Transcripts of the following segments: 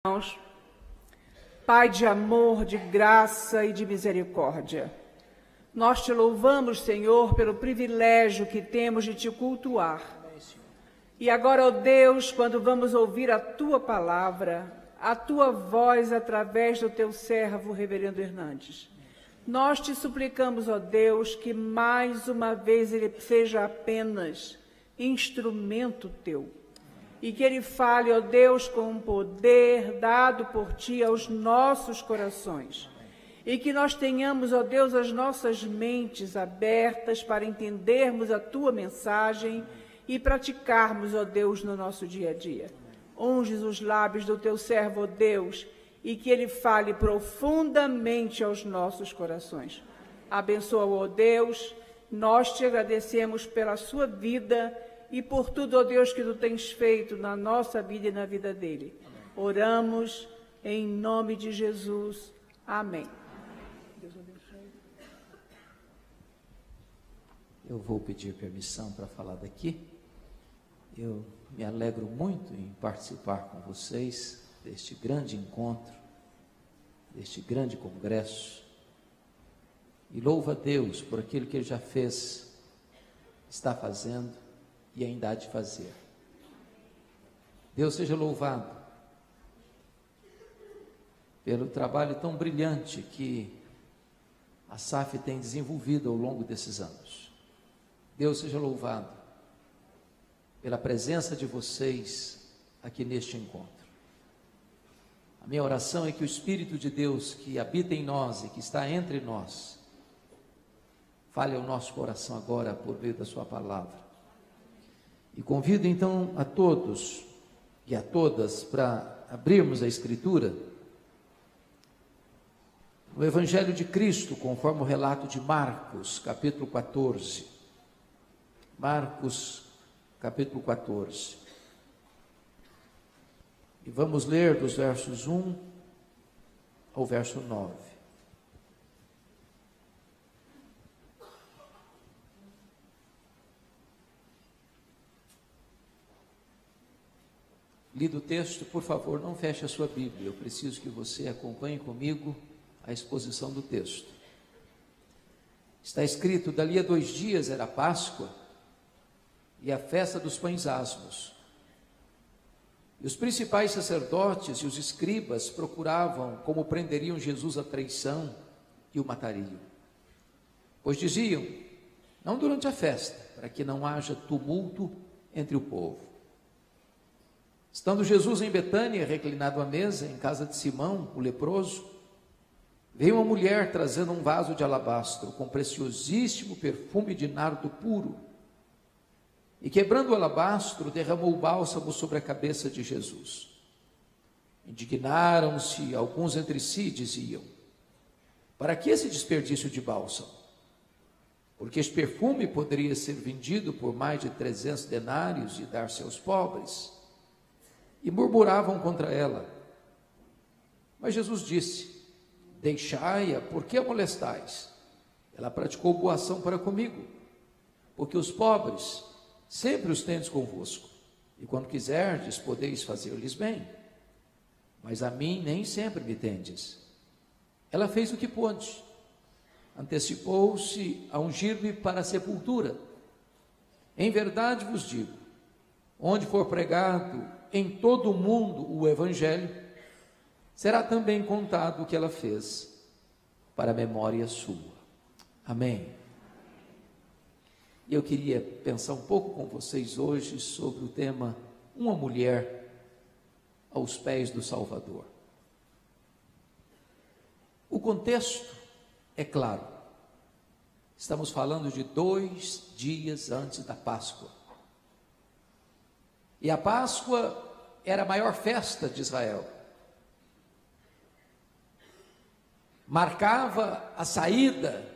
Irmãos, Pai de amor, de graça e de misericórdia, nós te louvamos, Senhor, pelo privilégio que temos de te cultuar. E agora, ó Deus, quando vamos ouvir a tua palavra, a tua voz através do teu servo, reverendo Hernandes, nós te suplicamos, ó Deus, que mais uma vez ele seja apenas instrumento teu. E que ele fale, ó Deus, com um poder dado por ti aos nossos corações. E que nós tenhamos, ó Deus, as nossas mentes abertas para entendermos a tua mensagem e praticarmos, ó Deus, no nosso dia a dia. Unges os lábios do teu servo, ó Deus, e que ele fale profundamente aos nossos corações. Abençoa-o, ó Deus, nós te agradecemos pela sua vida e por tudo, ó Deus, que tu tens feito na nossa vida e na vida dele. Oramos em nome de Jesus. Amém. Deus abençoe. Eu vou pedir permissão para falar daqui. Eu me alegro muito em participar com vocês deste grande encontro, deste grande congresso. E louvo a Deus por aquilo que Ele já fez, está fazendo e ainda há de fazer. Deus seja louvado pelo trabalho tão brilhante que a SAF tem desenvolvido ao longo desses anos. Deus seja louvado pela presença de vocês aqui neste encontro. A minha oração é que o Espírito de Deus que habita em nós e que está entre nós fale ao nosso coração agora por meio da sua palavra. E convido então a todos e a todas para abrirmos a Escritura no Evangelho de Cristo, conforme o relato de Marcos, capítulo 14. Marcos, capítulo 14. E vamos ler dos versos 1 ao verso 9. Lido o texto, por favor, não feche a sua Bíblia. Eu preciso que você acompanhe comigo a exposição do texto. Está escrito: dali a 2 dias era a Páscoa e a festa dos pães asmos. E os principais sacerdotes e os escribas procuravam como prenderiam Jesus à traição e o matariam. Pois diziam: não durante a festa, para que não haja tumulto entre o povo. Estando Jesus em Betânia, reclinado à mesa, em casa de Simão, o leproso, veio uma mulher trazendo um vaso de alabastro com preciosíssimo perfume de nardo puro. E quebrando o alabastro, derramou o bálsamo sobre a cabeça de Jesus. Indignaram-se alguns entre si e diziam: para que esse desperdício de bálsamo? Porque este perfume poderia ser vendido por mais de 300 denários e dar-se aos pobres. E murmuravam contra ela. Mas Jesus disse: deixai-a, por que a molestais? Ela praticou boa ação para comigo, porque os pobres sempre os tendes convosco, e quando quiserdes, podeis fazer-lhes bem, mas a mim nem sempre me tendes. Ela fez o que pôde, antecipou-se a ungir-me para a sepultura. Em verdade vos digo, onde for pregado em todo o mundo o Evangelho, será também contado o que ela fez, para a memória sua. Amém. E eu queria pensar um pouco com vocês hoje sobre o tema uma mulher aos pés do Salvador. O contexto é claro. Estamos falando de 2 dias antes da Páscoa. E a Páscoa era a maior festa de Israel. Marcava a saída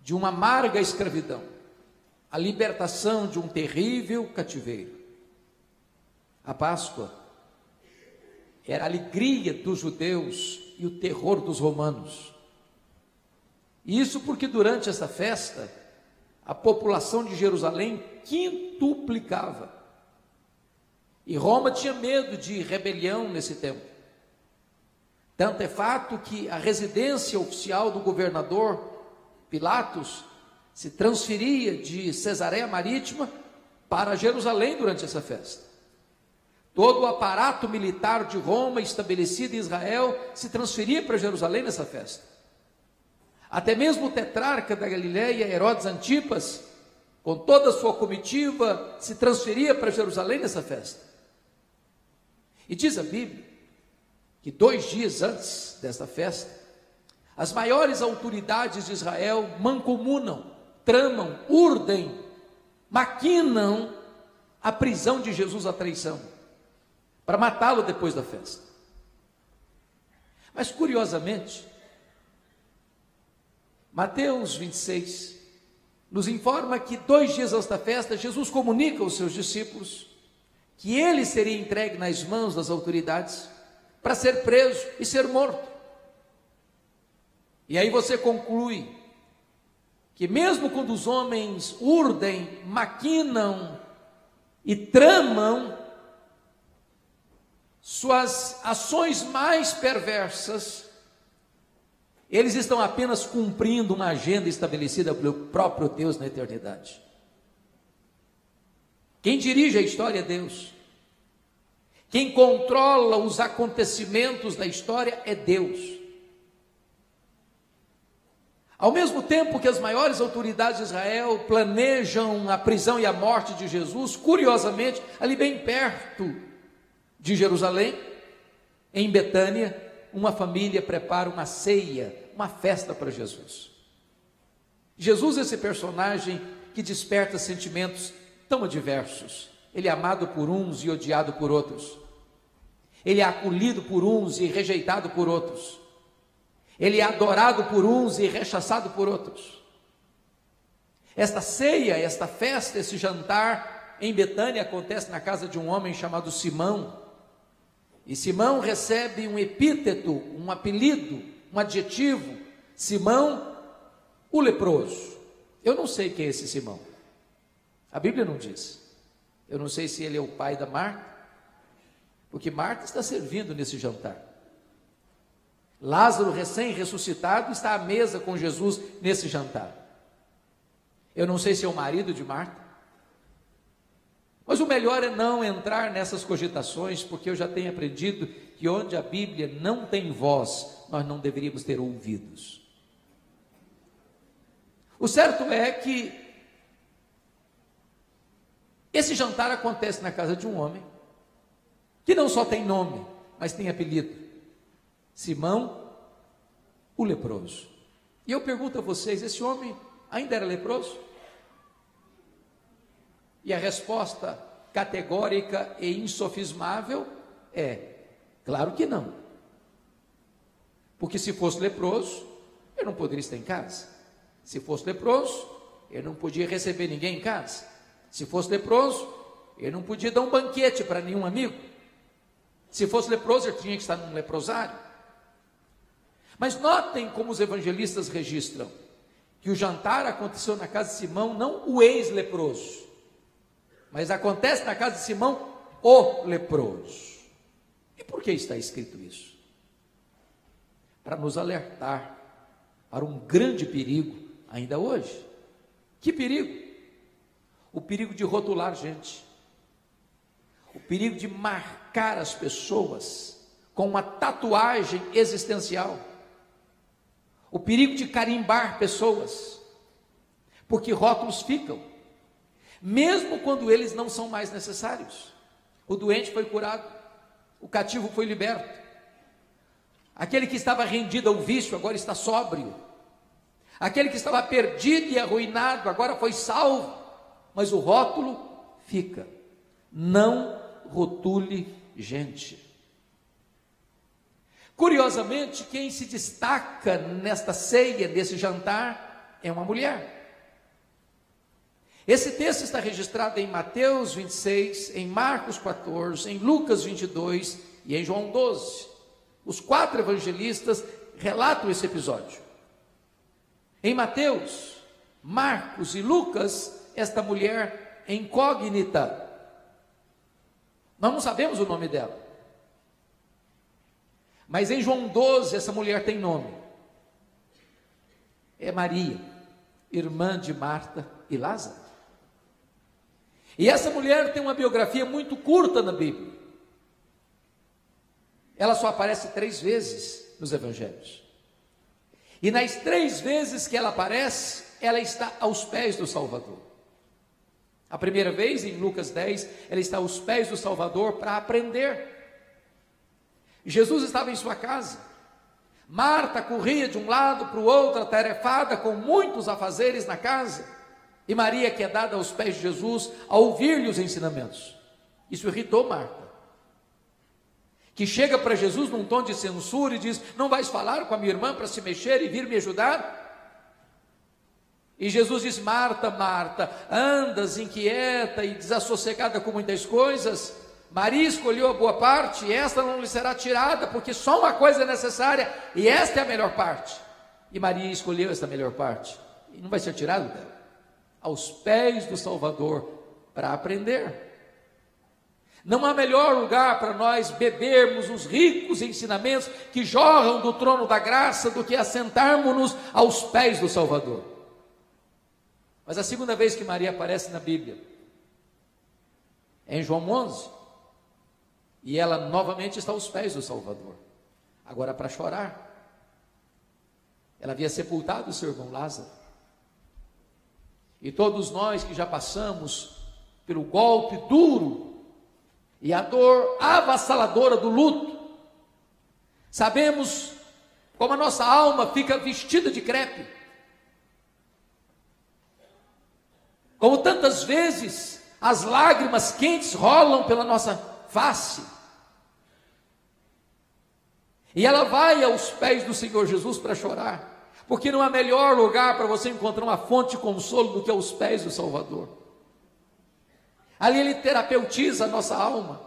de uma amarga escravidão, a libertação de um terrível cativeiro. A Páscoa era a alegria dos judeus e o terror dos romanos. E isso porque durante essa festa, a população de Jerusalém quintuplicava. E Roma tinha medo de rebelião nesse tempo. Tanto é fato que a residência oficial do governador Pilatos se transferia de Cesareia Marítima para Jerusalém durante essa festa. Todo o aparato militar de Roma estabelecido em Israel se transferia para Jerusalém nessa festa. Até mesmo o tetrarca da Galileia, Herodes Antipas, com toda a sua comitiva, se transferia para Jerusalém nessa festa. E diz a Bíblia que 2 dias antes desta festa, as maiores autoridades de Israel mancomunam, tramam, urdem, maquinam a prisão de Jesus à traição, para matá-lo depois da festa. Mas curiosamente, Mateus 26 nos informa que 2 dias antes da festa, Jesus comunica aos seus discípulos que ele seria entregue nas mãos das autoridades para ser preso e ser morto. E aí você conclui que mesmo quando os homens urdem, maquinam e tramam suas ações mais perversas, eles estão apenas cumprindo uma agenda estabelecida pelo próprio Deus na eternidade. Quem dirige a história é Deus. Quem controla os acontecimentos da história é Deus. Ao mesmo tempo que as maiores autoridades de Israel planejam a prisão e a morte de Jesus, curiosamente, ali bem perto de Jerusalém, em Betânia, uma família prepara uma ceia, uma festa para Jesus. Jesus é esse personagem que desperta sentimentos tão adversos. Ele é amado por uns e odiado por outros. Ele é acolhido por uns e rejeitado por outros. Ele é adorado por uns e rechaçado por outros. Esta ceia, esta festa, esse jantar em Betânia acontece na casa de um homem chamado Simão. E Simão recebe um epíteto, um apelido, um adjetivo: Simão, o leproso. Eu não sei quem é esse Simão. A Bíblia não diz. Eu não sei se ele é o pai da Marta, porque Marta está servindo nesse jantar. Lázaro, recém-ressuscitado, está à mesa com Jesus nesse jantar. Eu não sei se é o marido de Marta, mas o melhor é não entrar nessas cogitações, porque eu já tenho aprendido que onde a Bíblia não tem voz, nós não deveríamos ter ouvidos. O certo é que esse jantar acontece na casa de um homem que não só tem nome, mas tem apelido: Simão, o leproso. E eu pergunto a vocês, esse homem ainda era leproso? E a resposta categórica e insofismável é: claro que não. Porque se fosse leproso, eu não poderia estar em casa. Se fosse leproso, eu não podia receber ninguém em casa. Se fosse leproso, eu não podia dar um banquete para nenhum amigo. Se fosse leproso, eu tinha que estar num leprosário. Mas notem como os evangelistas registram que o jantar aconteceu na casa de Simão, não o ex-leproso, mas acontece na casa de Simão o leproso. E por que está escrito isso? Para nos alertar para um grande perigo ainda hoje. Que perigo? O perigo de rotular gente, o perigo de marcar as pessoas com uma tatuagem existencial, o perigo de carimbar pessoas, porque rótulos ficam, mesmo quando eles não são mais necessários. O doente foi curado, o cativo foi liberto, aquele que estava rendido ao vício agora está sóbrio, aquele que estava perdido e arruinado agora foi salvo, mas o rótulo fica. Não rotule gente. Curiosamente, quem se destaca nesta ceia, nesse jantar, é uma mulher. Esse texto está registrado em Mateus 26, em Marcos 14, em Lucas 22 e em João 12. Os 4 evangelistas relatam esse episódio. Em Mateus, Marcos e Lucas, esta mulher é incógnita. Nós não sabemos o nome dela. Mas em João 12, essa mulher tem nome. É Maria, irmã de Marta e Lázaro. E essa mulher tem uma biografia muito curta na Bíblia. Ela só aparece 3 vezes nos evangelhos. E nas 3 vezes que ela aparece, ela está aos pés do Salvador. A primeira vez, em Lucas 10, ela está aos pés do Salvador para aprender. Jesus estava em sua casa. Marta corria de um lado para o outro, atarefada com muitos afazeres na casa. E Maria quedada aos pés de Jesus, a ouvir-lhe os ensinamentos. Isso irritou Marta, que chega para Jesus num tom de censura e diz: não vais falar com a minha irmã para se mexer e vir me ajudar? E Jesus diz: Marta, Marta, andas inquieta e desassossegada com muitas coisas. Maria escolheu a boa parte, e esta não lhe será tirada, porque só uma coisa é necessária, e esta é a melhor parte. E Maria escolheu esta melhor parte, e não vai ser tirado dela. Aos pés do Salvador, para aprender. Não há melhor lugar para nós bebermos os ricos ensinamentos que jorram do trono da graça do que assentarmos-nos aos pés do Salvador. Mas a segunda vez que Maria aparece na Bíblia é em João 11, e ela novamente está aos pés do Salvador, agora para chorar. Ela havia sepultado o seu irmão Lázaro, e todos nós que já passamos pelo golpe duro e a dor avassaladora do luto, sabemos como a nossa alma fica vestida de crepe, como tantas vezes as lágrimas quentes rolam pela nossa face, e ela vai aos pés do Senhor Jesus para chorar, porque não há melhor lugar para você encontrar uma fonte de consolo do que aos pés do Salvador. Ali Ele terapeutiza a nossa alma,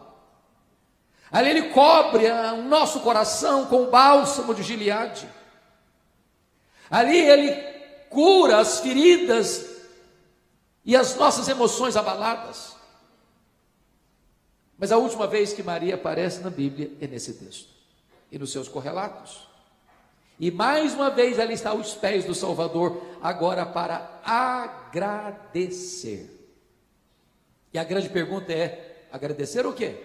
ali Ele cobre o nosso coração com o bálsamo de Gileade, ali Ele cura as feridas e as nossas emoções abaladas. Mas a última vez que Maria aparece na Bíblia é nesse texto e nos seus correlatos. E mais uma vez ela está aos pés do Salvador, agora para agradecer. E a grande pergunta é: agradecer o quê?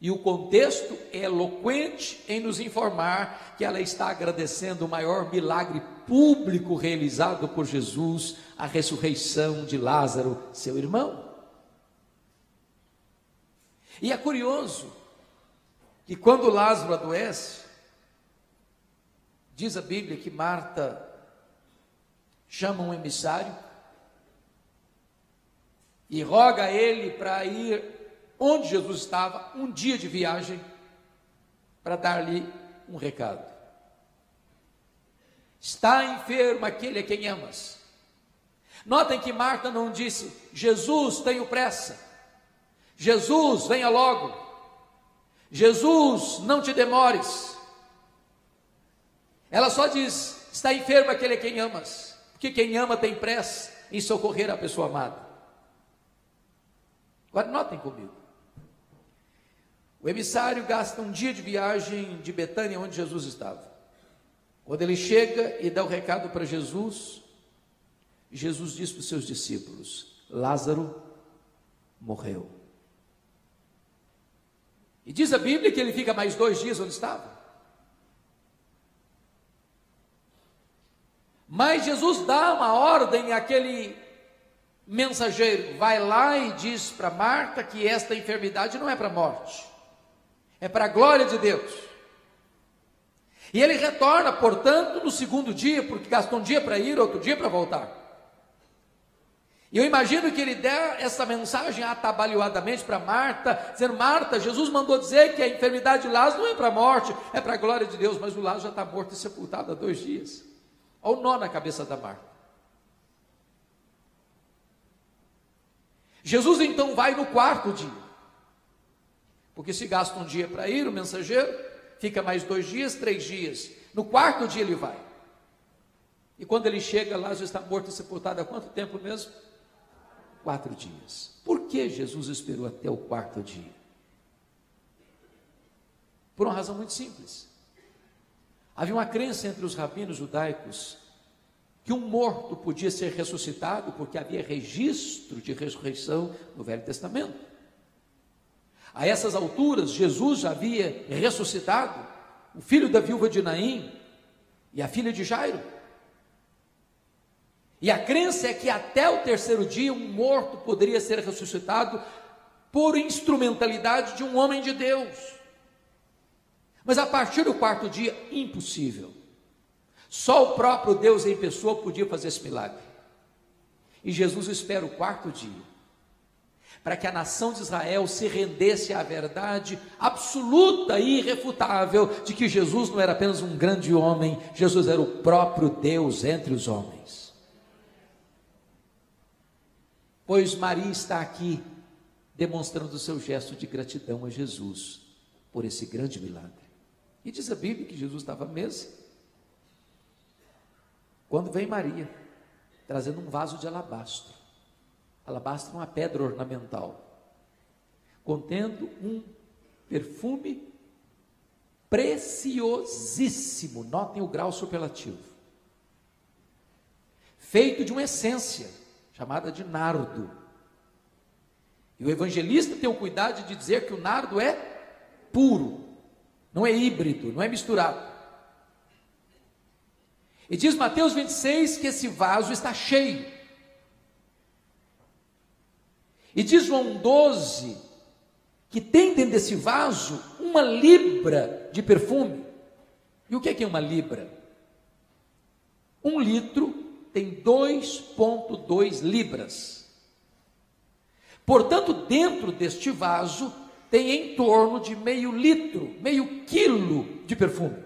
E o contexto é eloquente em nos informar que ela está agradecendo o maior milagre público realizado por Jesus, a ressurreição de Lázaro, seu irmão. E é curioso que quando Lázaro adoece, diz a Bíblia que Marta chama um emissário e roga a ele para ir onde Jesus estava, um dia de viagem, para dar-lhe um recado. Está enfermo aquele a quem amas. Notem que Marta não disse: Jesus, tenho pressa, Jesus, venha logo, Jesus, não te demores. Ela só diz: está enfermo aquele a quem amas, porque quem ama tem pressa em socorrer a pessoa amada. Agora notem comigo, o emissário gasta um dia de viagem de Betânia, onde Jesus estava. Quando ele chega e dá o recado para Jesus, Jesus diz para os seus discípulos: Lázaro morreu. E diz a Bíblia que ele fica mais 2 dias onde estava. Mas Jesus dá uma ordem àquele mensageiro: vai lá e diz para Marta que esta enfermidade não é para a morte, é para a glória de Deus. E ele retorna, portanto, no 2º dia, porque gastou um dia para ir, outro dia para voltar. E eu imagino que ele der essa mensagem atabalhoadamente para Marta, dizendo: Marta, Jesus mandou dizer que a enfermidade de Lázaro não é para a morte, é para a glória de Deus, mas o Lázaro já está morto e sepultado há 2 dias. Olha o nó na cabeça da Marta. Jesus então vai no 4º dia, porque se gasta um dia para ir, o mensageiro, fica mais 2 dias, 3 dias, no 4º dia ele vai. E quando ele chega, Lázaro está morto e sepultado há quanto tempo mesmo? 4 dias. Por que Jesus esperou até o 4º dia? Por uma razão muito simples. Havia uma crença entre os rabinos judaicos que um morto podia ser ressuscitado porque havia registro de ressurreição no Velho Testamento. A essas alturas, Jesus já havia ressuscitado o filho da viúva de Naim e a filha de Jairo. E a crença é que até o 3º dia um morto poderia ser ressuscitado por instrumentalidade de um homem de Deus. Mas a partir do 4º dia, impossível. Só o próprio Deus em pessoa podia fazer esse milagre. E Jesus espera o 4º dia, para que a nação de Israel se rendesse à verdade absoluta e irrefutável de que Jesus não era apenas um grande homem, Jesus era o próprio Deus entre os homens. Pois Maria está aqui demonstrando o seu gesto de gratidão a Jesus por esse grande milagre. E diz a Bíblia que Jesus estava à mesa, quando vem Maria, trazendo um vaso de alabastro. Alabastro é uma pedra ornamental, contendo um perfume preciosíssimo, notem o grau superlativo, feito de uma essência, chamada de nardo. E o evangelista tem o cuidado de dizer que o nardo é puro, não é híbrido, não é misturado. E diz Mateus 26 que esse vaso está cheio. E diz João 12 que tem dentro desse vaso 1 libra de perfume. E o que é 1 libra? 1 litro tem 2,2 libras. Portanto, dentro deste vaso tem em torno de meio litro, meio quilo de perfume.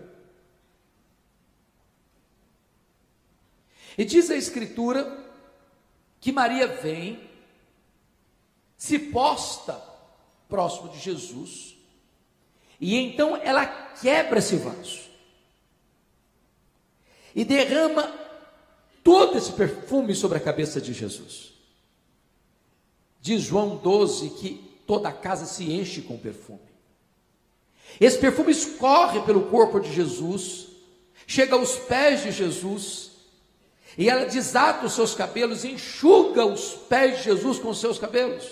E diz a Escritura que Maria vem, se posta próximo de Jesus, e então ela quebra esse vaso, e derrama todo esse perfume sobre a cabeça de Jesus. Diz João 12 que toda a casa se enche com perfume. Esse perfume escorre pelo corpo de Jesus, chega aos pés de Jesus, e ela desata os seus cabelos, enxuga os pés de Jesus com os seus cabelos.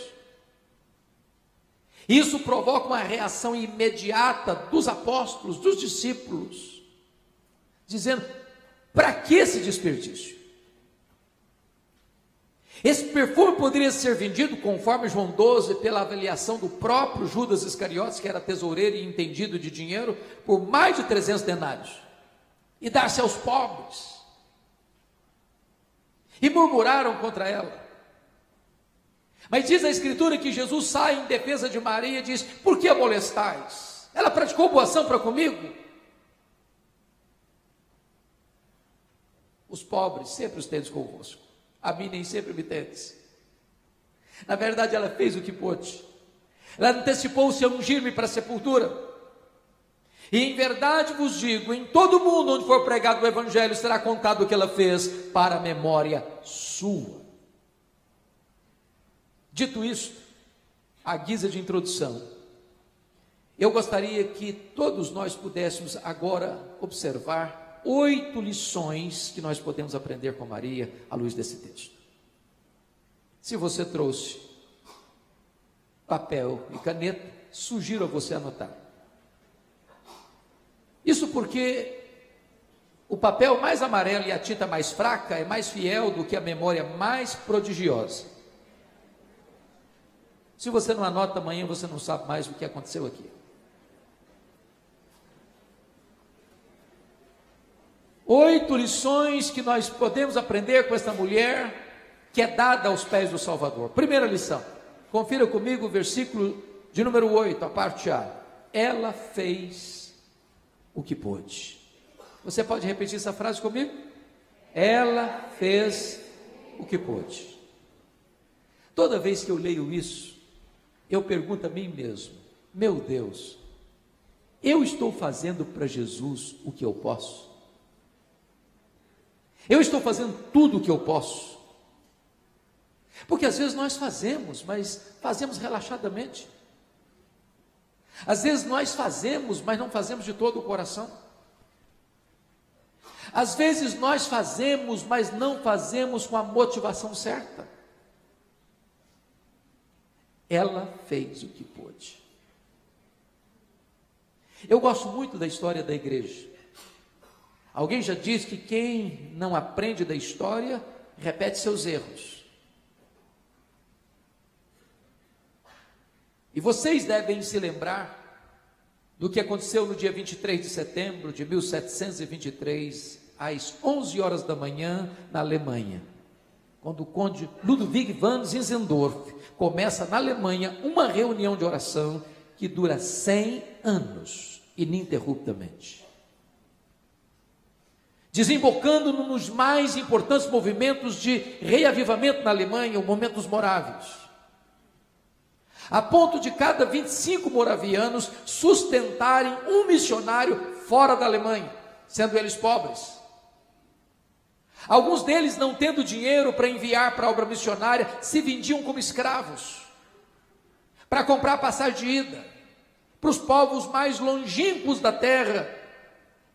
Isso provoca uma reação imediata dos apóstolos, dos discípulos, dizendo: para que esse desperdício? Esse perfume poderia ser vendido, conforme João 12, pela avaliação do próprio Judas Iscariotes, que era tesoureiro e entendido de dinheiro, por mais de 300 denários, e dar-se aos pobres. E murmuraram contra ela. Mas diz a Escritura que Jesus sai em defesa de Maria e diz: por que a molestais? Ela praticou boa ação para comigo. Os pobres sempre os tendes convosco, a mim nem sempre me tendes. Na verdade, ela fez o que pôde. Ela antecipou-se a ungir-me para a sepultura. E em verdade vos digo, em todo mundo onde for pregado o Evangelho, será contado o que ela fez para a memória sua. Dito isto, à guisa de introdução, eu gostaria que todos nós pudéssemos agora observar 8 lições que nós podemos aprender com Maria à luz desse texto. Se você trouxe papel e caneta, sugiro a você anotar. Isso porque o papel mais amarelo e a tinta mais fraca é mais fiel do que a memória mais prodigiosa. Se você não anota amanhã, você não sabe mais o que aconteceu aqui. 8 lições que nós podemos aprender com esta mulher que é dada aos pés do Salvador. Primeira lição, confira comigo o versículo de número 8, a parte A. Ela fez o que pôde. Você pode repetir essa frase comigo? Ela fez o que pôde. Toda vez que eu leio isso, eu pergunto a mim mesmo: meu Deus, eu estou fazendo para Jesus o que eu posso? Eu estou fazendo tudo o que eu posso? Porque às vezes nós fazemos, mas fazemos relaxadamente. Às vezes nós fazemos, mas não fazemos de todo o coração. Às vezes nós fazemos, mas não fazemos com a motivação certa. Ela fez o que pôde. Eu gosto muito da história da igreja. Alguém já disse que quem não aprende da história, repete seus erros. E vocês devem se lembrar do que aconteceu no dia 23 de setembro de 1723, às 11 horas da manhã, na Alemanha, quando o conde Ludwig van Zinzendorf começa na Alemanha uma reunião de oração que dura 100 anos, ininterruptamente, desembocando nos mais importantes movimentos de reavivamento na Alemanha, o momento dos morávios, a ponto de cada 25 moravianos sustentarem um missionário fora da Alemanha, sendo eles pobres. Alguns deles, não tendo dinheiro para enviar para a obra missionária, se vendiam como escravos, para comprar passagem de ida, para os povos mais longínquos da terra,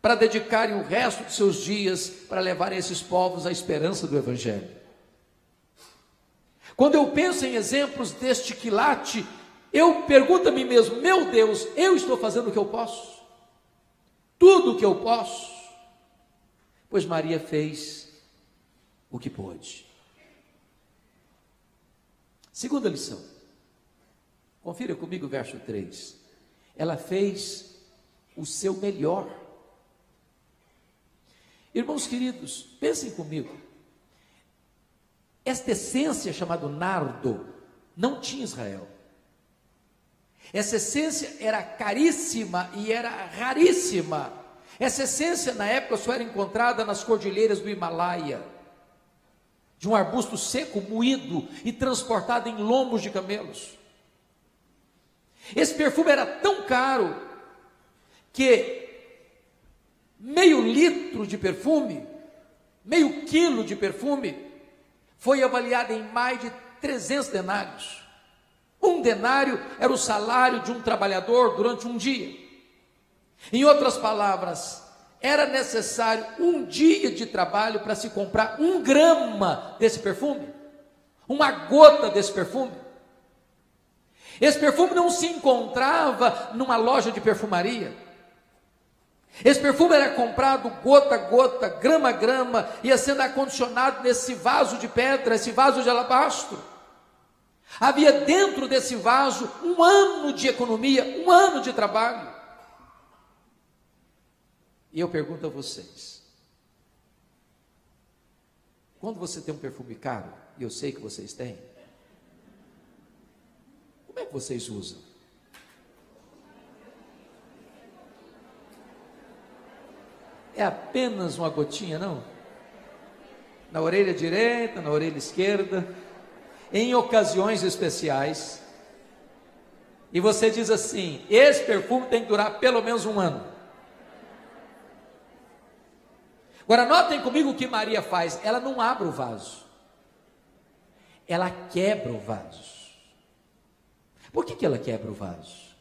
para dedicarem o resto de seus dias para levarem esses povos à esperança do Evangelho. Quando eu penso em exemplos deste quilate, eu pergunto a mim mesmo: meu Deus, eu estou fazendo o que eu posso? Tudo o que eu posso? Pois Maria fez o que pôde. Segunda lição, confira comigo o verso 3. Ela fez o seu melhor. Irmãos queridos, pensem comigo. Esta essência chamada nardo não tinha Israel. Essa essência era caríssima e era raríssima. Essa essência na época só era encontrada nas cordilheiras do Himalaia, de um arbusto seco, moído e transportado em lombos de camelos. Esse perfume era tão caro que meio litro de perfume, meio quilo de perfume, foi avaliado em mais de 300 denários. Um denário era o salário de um trabalhador durante um dia. Em outras palavras, era necessário um dia de trabalho para se comprar 1 grama desse perfume, uma gota desse perfume. Esse perfume não se encontrava numa loja de perfumaria. Esse perfume era comprado gota a gota, grama a grama, ia sendo acondicionado nesse vaso de pedra, esse vaso de alabastro. Havia dentro desse vaso 1 ano de economia, 1 ano de trabalho. E eu pergunto a vocês, quando você tem um perfume caro, e eu sei que vocês têm, como é que vocês usam? É apenas uma gotinha, não? Na orelha direita, na orelha esquerda, em ocasiões especiais. E você diz assim: esse perfume tem que durar pelo menos 1 ano. Agora notem comigo o que Maria faz. Ela não abre o vaso, ela quebra o vaso. Por que ela quebra o vaso?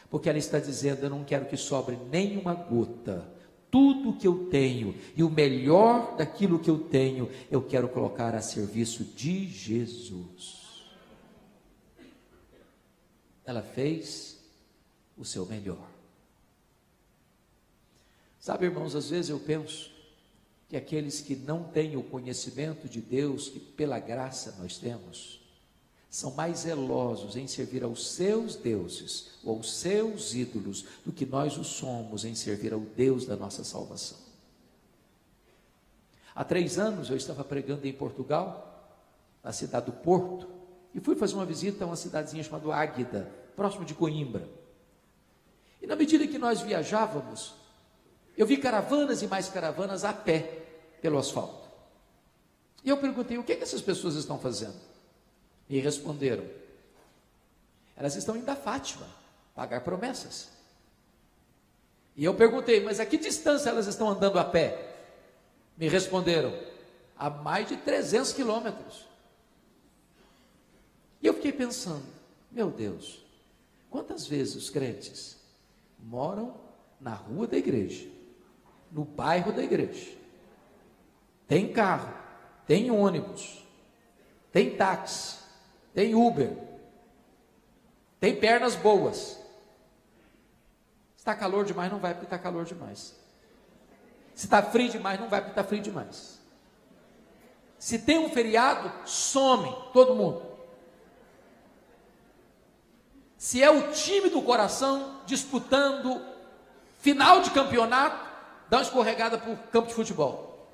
Porque ela está dizendo: eu não quero que sobre nenhuma gota. Tudo que eu tenho e o melhor daquilo que eu tenho, eu quero colocar a serviço de Jesus. Ela fez o seu melhor. Sabe, irmãos, às vezes eu penso que aqueles que não têm o conhecimento de Deus, que pela graça nós temos, são mais zelosos em servir aos seus deuses ou aos seus ídolos do que nós o somos em servir ao Deus da nossa salvação. Há 3 anos eu estava pregando em Portugal, na cidade do Porto, e fui fazer uma visita a uma cidadezinha chamada Águeda, próximo de Coimbra. E na medida que nós viajávamos, eu vi caravanas e mais caravanas a pé pelo asfalto. E eu perguntei: o que essas pessoas estão fazendo? E responderam: elas estão indo a Fátima pagar promessas. E eu perguntei: mas a que distância elas estão andando a pé? Me responderam: a mais de 300 quilômetros. E eu fiquei pensando, meu Deus, quantas vezes os crentes moram na rua da igreja, no bairro da igreja, tem carro, tem ônibus, tem táxi, tem Uber, tem pernas boas. Se está calor demais, não vai porque está calor demais. Se está frio demais, não vai porque está frio demais. Se tem um feriado, some todo mundo. Se é o time do coração disputando final de campeonato, dá uma escorregada para o campo de futebol.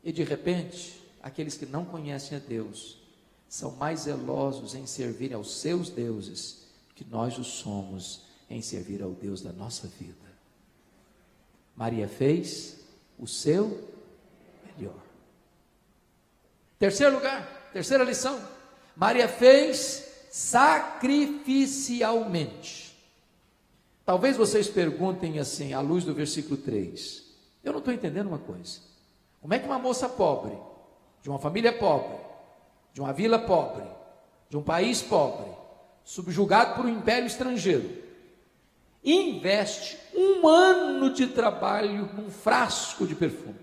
E de repente, aqueles que não conhecem a Deus são mais zelosos em servir aos seus deuses que nós o somos em servir ao Deus da nossa vida. Maria fez o seu melhor. Terceiro lugar, terceira lição. Maria fez sacrificialmente. Talvez vocês perguntem assim, à luz do versículo 3. Eu não estou entendendo uma coisa. Como é que uma moça pobre, de uma família pobre, de uma vila pobre, de um país pobre, subjugado por um império estrangeiro, investe 1 ano de trabalho num frasco de perfume?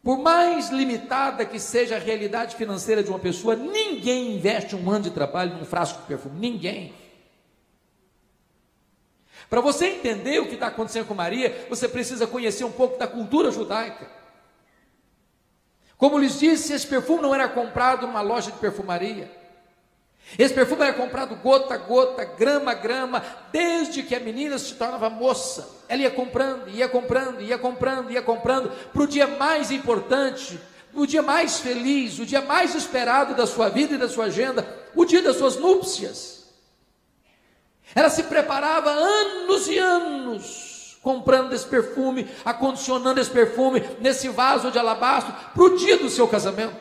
Por mais limitada que seja a realidade financeira de uma pessoa, ninguém investe 1 ano de trabalho num frasco de perfume, ninguém. Para você entender o que está acontecendo com Maria, você precisa conhecer um pouco da cultura judaica. Como lhes disse, esse perfume não era comprado numa loja de perfumaria. Esse perfume era comprado gota a gota, grama a grama, desde que a menina se tornava moça. Ela ia comprando, ia comprando, ia comprando, ia comprando, para o dia mais importante, o dia mais feliz, o dia mais esperado da sua vida e da sua agenda, o dia das suas núpcias. Ela se preparava anos e anos, comprando esse perfume, acondicionando esse perfume nesse vaso de alabastro, para o dia do seu casamento.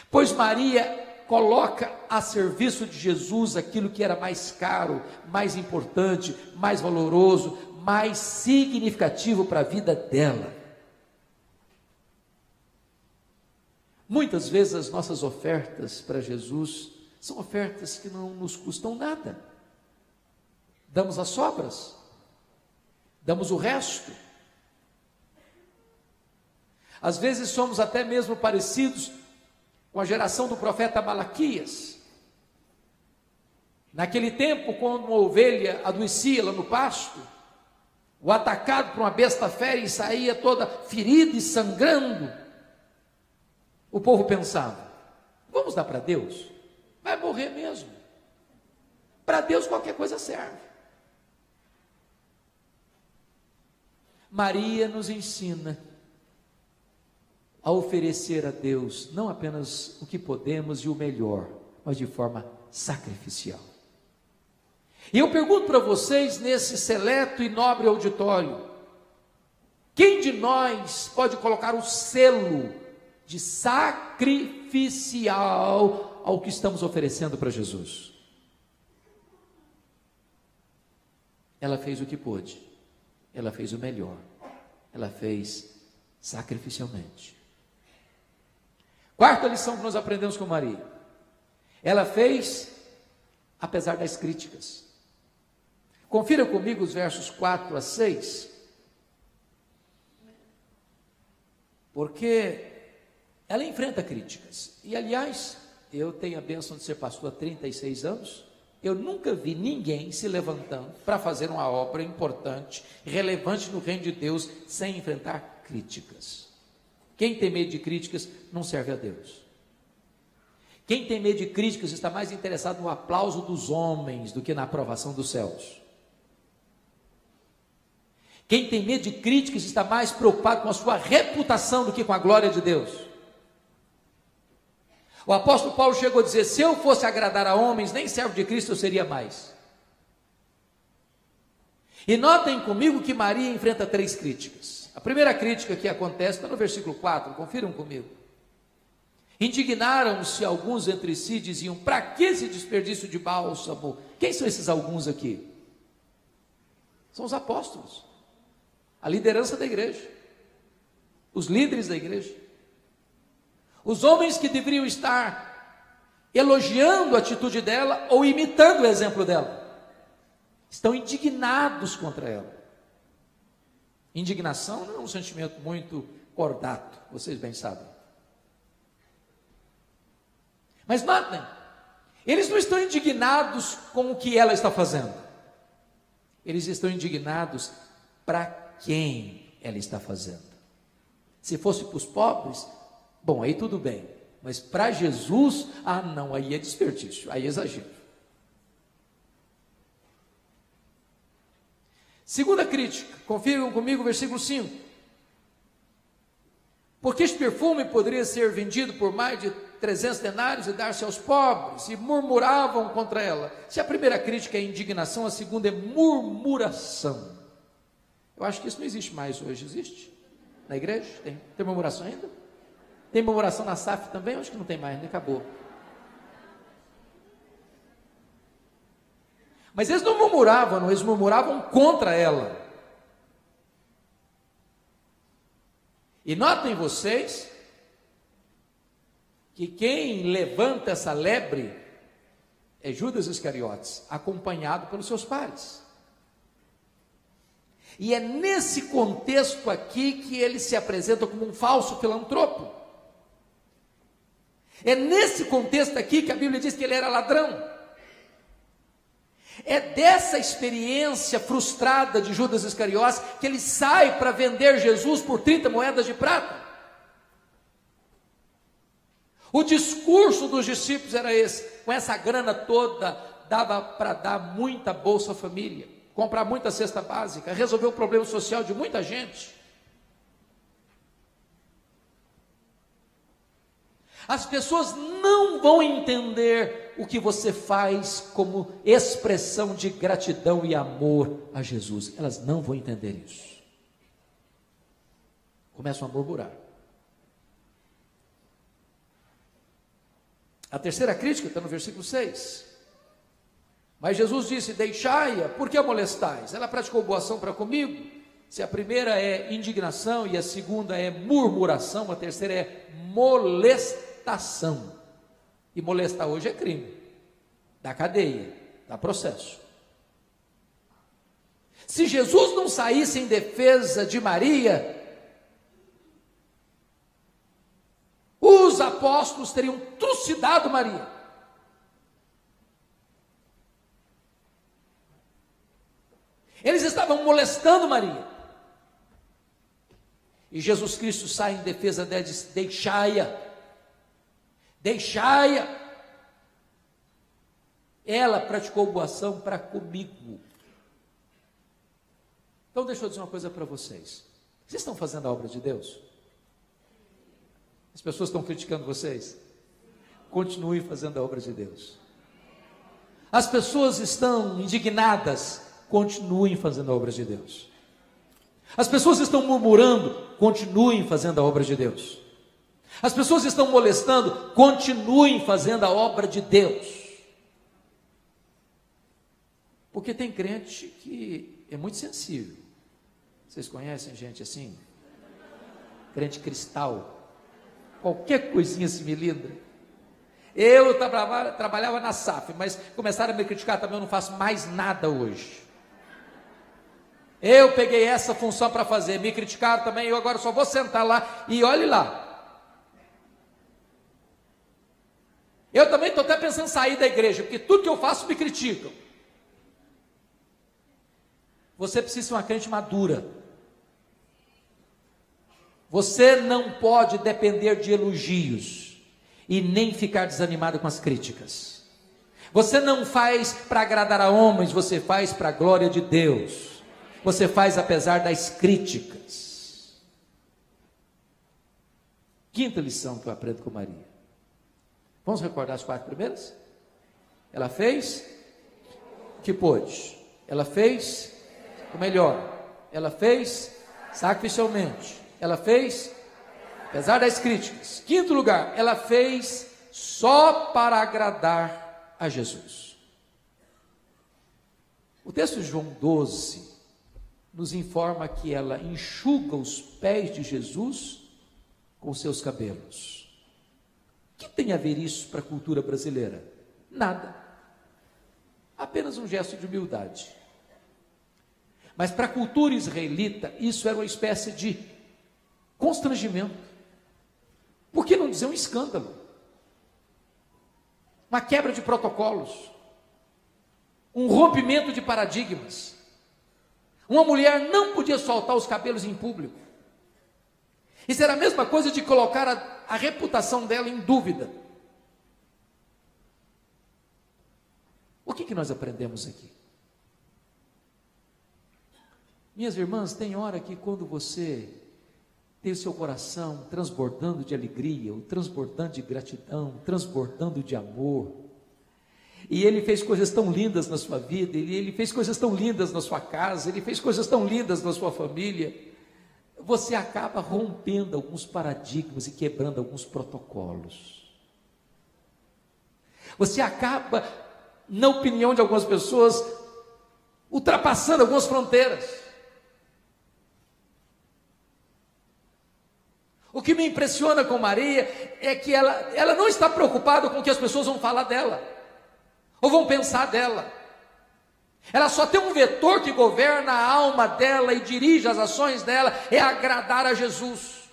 Pois Maria coloca a serviço de Jesus aquilo que era mais caro, mais importante, mais valoroso, mais significativo para a vida dela. Muitas vezes as nossas ofertas para Jesus são ofertas que não nos custam nada. Damos as sobras, damos o resto. Às vezes somos até mesmo parecidos com a geração do profeta Malaquias. Naquele tempo, quando uma ovelha adoecia lá no pasto, o atacado por uma besta fera e saía toda ferida e sangrando, o povo pensava, vamos dar para Deus? Vai morrer mesmo. Para Deus qualquer coisa serve. Maria nos ensina a oferecer a Deus não apenas o que podemos e o melhor, mas de forma sacrificial. E eu pergunto para vocês, nesse seleto e nobre auditório, quem de nós pode colocar o selo de sacrificial ao que estamos oferecendo para Jesus? Ela fez o que pôde, ela fez o melhor, ela fez sacrificialmente. Quarta lição que nós aprendemos com Maria, ela fez apesar das críticas. Confira comigo os versos 4 a 6, porque ela enfrenta críticas, e aliás, eu tenho a bênção de ser pastor há 36 anos, eu nunca vi ninguém se levantando para fazer uma obra importante, relevante no reino de Deus, sem enfrentar críticas. Quem tem medo de críticas não serve a Deus. Quem tem medo de críticas está mais interessado no aplauso dos homens do que na aprovação dos céus. Quem tem medo de críticas está mais preocupado com a sua reputação do que com a glória de Deus. O apóstolo Paulo chegou a dizer, se eu fosse agradar a homens, nem servo de Cristo eu seria mais. E notem comigo que Maria enfrenta 3 críticas. A primeira crítica que acontece está no versículo 4, confiram comigo. Indignaram-se alguns entre si e diziam, para que esse desperdício de bálsamo? Quem são esses alguns aqui? São os apóstolos, a liderança da igreja, os líderes da igreja. Os homens que deveriam estar elogiando a atitude dela ou imitando o exemplo dela, estão indignados contra ela. Indignação não é um sentimento muito cordato, vocês bem sabem. Mas notem, eles não estão indignados com o que ela está fazendo. Eles estão indignados para quem ela está fazendo. Se fosse para os pobres, bom, aí tudo bem. Mas para Jesus, não, aí é desperdício, aí é exagero. Segunda crítica, confiram comigo o versículo 5. Porque este perfume poderia ser vendido por mais de 300 denários e dar-se aos pobres, e murmuravam contra ela. Se a primeira crítica é indignação, a segunda é murmuração. Eu acho que isso não existe mais hoje, existe? Na igreja? Tem murmuração ainda? Tem murmuração na SAF também? Eu acho que não tem mais, né? Acabou. Mas eles não murmuravam, eles murmuravam contra ela. E notem vocês que quem levanta essa lebre é Judas Iscariotes, acompanhado pelos seus pares. E é nesse contexto aqui que ele se apresenta como um falso filantropo. É nesse contexto aqui que a Bíblia diz que ele era ladrão. É dessa experiência frustrada de Judas Iscariotes que ele sai para vender Jesus por 30 moedas de prata. O discurso dos discípulos era esse: com essa grana toda, dava para dar muita Bolsa Família, comprar muita cesta básica, resolver o problema social de muita gente. As pessoas não vão entender o que você faz como expressão de gratidão e amor a Jesus. Elas não vão entender isso. Começam a murmurar. A terceira crítica está no versículo 6. Mas Jesus disse: deixai-a, por que a molestais? Ela praticou boa ação para comigo. Se a primeira é indignação e a segunda é murmuração, a terceira é molestação. E molestar hoje é crime, dá cadeia, dá processo. Se Jesus não saísse em defesa de Maria, os apóstolos teriam trucidado Maria. Eles estavam molestando Maria. E Jesus Cristo sai em defesa dela e diz: deixai-a. Deixai-a. Ela praticou boa ação para comigo. Então deixa eu dizer uma coisa para vocês. Vocês estão fazendo a obra de Deus? As pessoas estão criticando vocês? Continue fazendo a obra de Deus. As pessoas estão indignadas? Continuem fazendo a obra de Deus. As pessoas estão murmurando? Continuem fazendo a obra de Deus. As pessoas estão molestando? Continuem fazendo a obra de Deus. Porque tem crente que é muito sensível. Vocês conhecem gente assim? Crente cristal. Qualquer coisinha se me lembra. Eu trabalhava na SAF, mas começaram a me criticar também, eu não faço mais nada hoje. Eu peguei essa função para fazer, me criticaram também, eu agora só vou sentar lá e olhe lá. Eu também estou até pensando em sair da igreja, porque tudo que eu faço me criticam. Você precisa ser uma crente madura. Você não pode depender de elogios e nem ficar desanimado com as críticas. Você não faz para agradar a homens, você faz para a glória de Deus. Você faz apesar das críticas. Quinta lição que eu aprendo com Maria. Vamos recordar as 4 primeiras? Ela fez o que pôde. Ela fez o melhor. Ela fez sacrificialmente. Ela fez apesar das críticas. Quinto lugar, ela fez só para agradar a Jesus. O texto de João 12 nos informa que ela enxuga os pés de Jesus com seus cabelos. que tem a ver isso para a cultura brasileira? Nada. Apenas um gesto de humildade. Mas para a cultura israelita, isso era uma espécie de constrangimento. Por que não dizer um escândalo? Uma quebra de protocolos. Um rompimento de paradigmas. Uma mulher não podia soltar os cabelos em público. Isso era a mesma coisa de colocar a reputação dela em dúvida. O que nós aprendemos aqui? Minhas irmãs, tem hora que quando você tem o seu coração transbordando de alegria, ou transbordando de gratidão, transbordando de amor, e Ele fez coisas tão lindas na sua vida, Ele fez coisas tão lindas na sua casa, Ele fez coisas tão lindas na sua família, você acaba rompendo alguns paradigmas e quebrando alguns protocolos. Você acaba, na opinião de algumas pessoas, ultrapassando algumas fronteiras. O que me impressiona com Maria é que ela não está preocupada com o que as pessoas vão falar dela, ou vão pensar dela. Ela só tem um vetor que governa a alma dela e dirige as ações dela, é agradar a Jesus.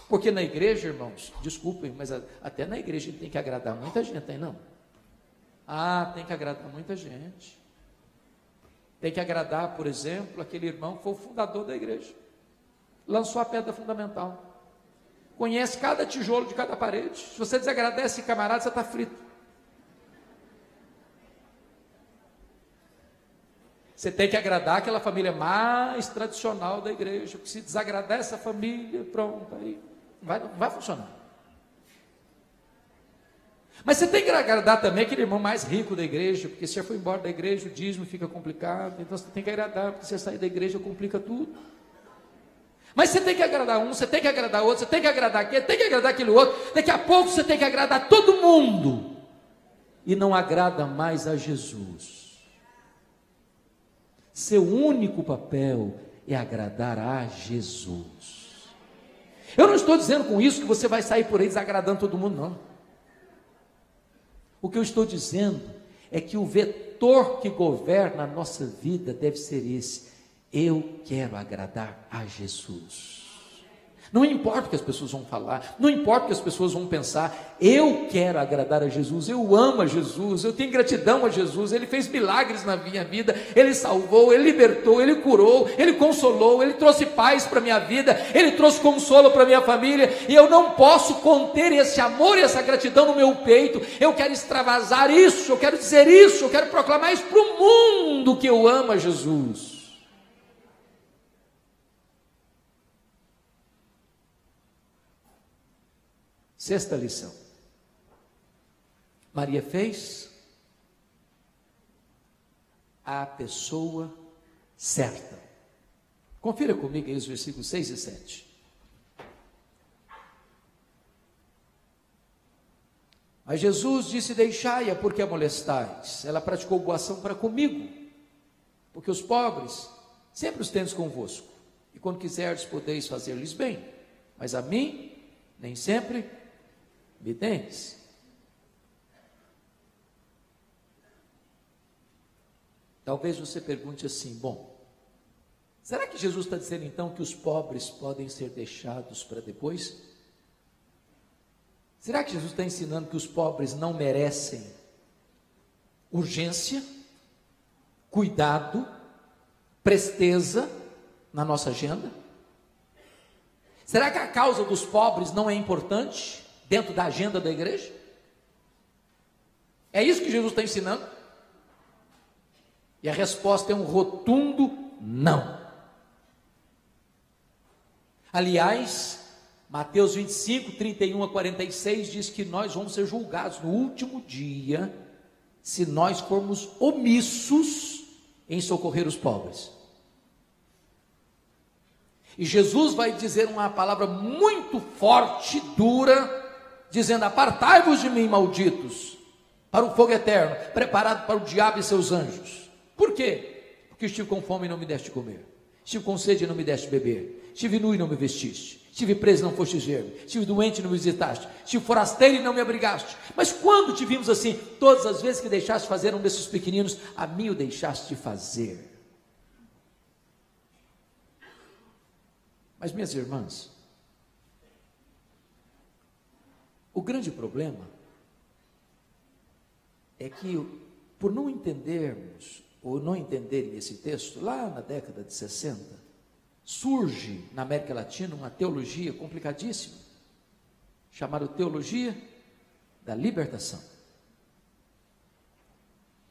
Porque na igreja, irmãos, desculpem, mas até na igreja tem que agradar muita gente, tem não? Tem que agradar muita gente. Tem que agradar, por exemplo, aquele irmão que foi o fundador da igreja. Lançou a pedra fundamental. Conhece cada tijolo de cada parede. Se você desagradece esse camarada, você está frito. Você tem que agradar aquela família mais tradicional da igreja. Porque se desagradar essa família, pronto, aí não vai funcionar. Mas você tem que agradar também aquele irmão mais rico da igreja, porque se você for embora da igreja, o dízimo fica complicado. Então você tem que agradar, porque se você sair da igreja, complica tudo. Mas você tem que agradar um, você tem que agradar outro, você tem que agradar aquele, tem que agradar aquele outro. Daqui a pouco você tem que agradar todo mundo. E não agrada mais a Jesus. Seu único papel é agradar a Jesus. Eu não estou dizendo com isso que você vai sair por aí desagradando todo mundo, não. O que eu estou dizendo é que o vetor que governa a nossa vida deve ser esse. Eu quero agradar a Jesus. Não importa o que as pessoas vão falar, não importa o que as pessoas vão pensar, eu quero agradar a Jesus, eu amo a Jesus, eu tenho gratidão a Jesus, Ele fez milagres na minha vida, Ele salvou, Ele libertou, Ele curou, Ele consolou, Ele trouxe paz para a minha vida, Ele trouxe consolo para a minha família, e eu não posso conter esse amor e essa gratidão no meu peito. Eu quero extravasar isso, eu quero dizer isso, eu quero proclamar isso para o mundo, que eu amo a Jesus. Sexta lição. Maria fez a pessoa certa. Confira comigo aí os versículos 6 e 7. Mas Jesus disse: deixai-a, porque a molestais. Ela praticou boa ação para comigo, porque os pobres sempre os tendes convosco, e quando quiserdes podeis fazer-lhes bem, mas a mim nem sempre me tendes. Talvez você pergunte assim: bom, será que Jesus está dizendo então que os pobres podem ser deixados para depois? Será que Jesus está ensinando que os pobres não merecem urgência, cuidado, presteza na nossa agenda? Será que a causa dos pobres não é importante dentro da agenda da igreja? É isso que Jesus está ensinando? E a resposta é um rotundo não. Aliás, Mateus 25, 31 a 46 diz que nós vamos ser julgados no último dia se nós formos omissos em socorrer os pobres. E Jesus vai dizer uma palavra muito forte, dura, dizendo: apartai-vos de mim, malditos, para o fogo eterno, preparado para o diabo e seus anjos. Por quê? Porque estive com fome e não me deste comer, estive com sede e não me deste beber, estive nu e não me vestiste, Estive preso e não foste ver-me. Estive doente e não me visitaste. Estive forasteiro e não me abrigaste. Mas quando te vimos assim? Todas as vezes que deixaste fazer um desses pequeninos, a mim o deixaste fazer. Mas, minhas irmãs, o grande problema é que, por não entendermos, ou não entenderem esse texto, lá na década de 60, surge na América Latina uma teologia complicadíssima, chamada teologia da libertação.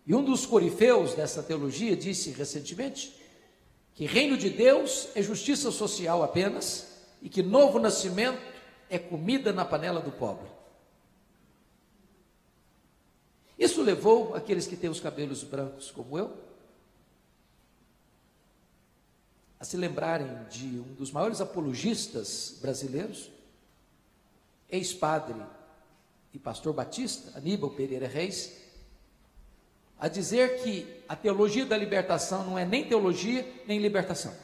E um dos corifeus dessa teologia disse recentemente que reino de Deus é justiça social apenas e que novo nascimento é comida na panela do pobre. Isso levou aqueles que têm os cabelos brancos como eu a se lembrarem de um dos maiores apologistas brasileiros, ex-padre e pastor batista, Aníbal Pereira Reis, a dizer que a teologia da libertação não é nem teologia, nem libertação.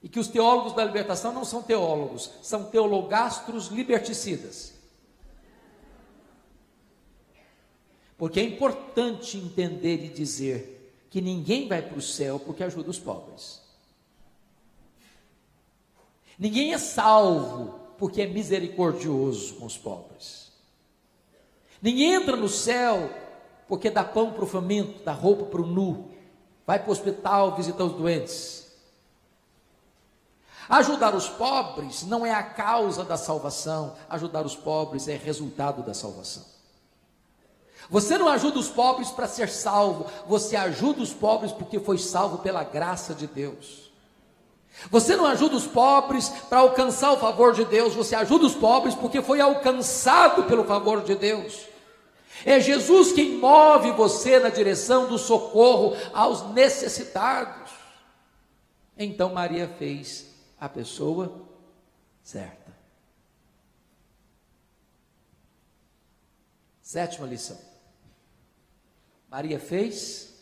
E que os teólogos da libertação não são teólogos, são teologastros liberticidas. Porque é importante entender e dizer que ninguém vai para o céu porque ajuda os pobres. Ninguém é salvo porque é misericordioso com os pobres. Ninguém entra no céu porque dá pão para o faminto, dá roupa para o nu, vai para o hospital visitar os doentes. Ajudar os pobres não é a causa da salvação, ajudar os pobres é resultado da salvação. Você não ajuda os pobres para ser salvo, você ajuda os pobres porque foi salvo pela graça de Deus. Você não ajuda os pobres para alcançar o favor de Deus, você ajuda os pobres porque foi alcançado pelo favor de Deus. É Jesus quem move você na direção do socorro aos necessitados. Então Maria fez a pessoa certa. Sétima lição. Maria fez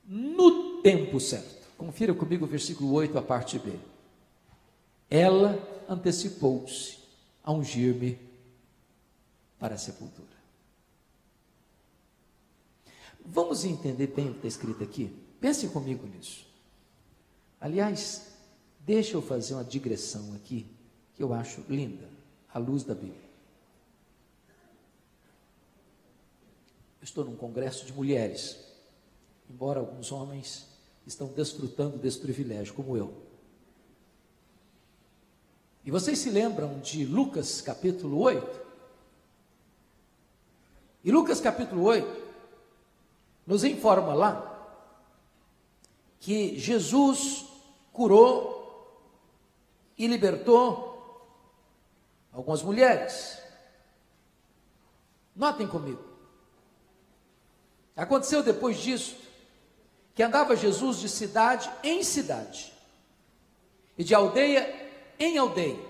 no tempo certo. Confira comigo o versículo 8, a parte B. Ela antecipou-se a ungir-me para a sepultura. Vamos entender bem o que está escrito aqui? Pense comigo nisso. Aliás, deixa eu fazer uma digressão aqui, que eu acho linda, à luz da Bíblia. Estou num congresso de mulheres, embora alguns homens estão desfrutando desse privilégio, como eu. E vocês se lembram de Lucas capítulo 8? E Lucas capítulo 8 nos informa lá que Jesus curou e libertou algumas mulheres. Notem comigo. Aconteceu depois disso, que andava Jesus de cidade em cidade, e de aldeia em aldeia,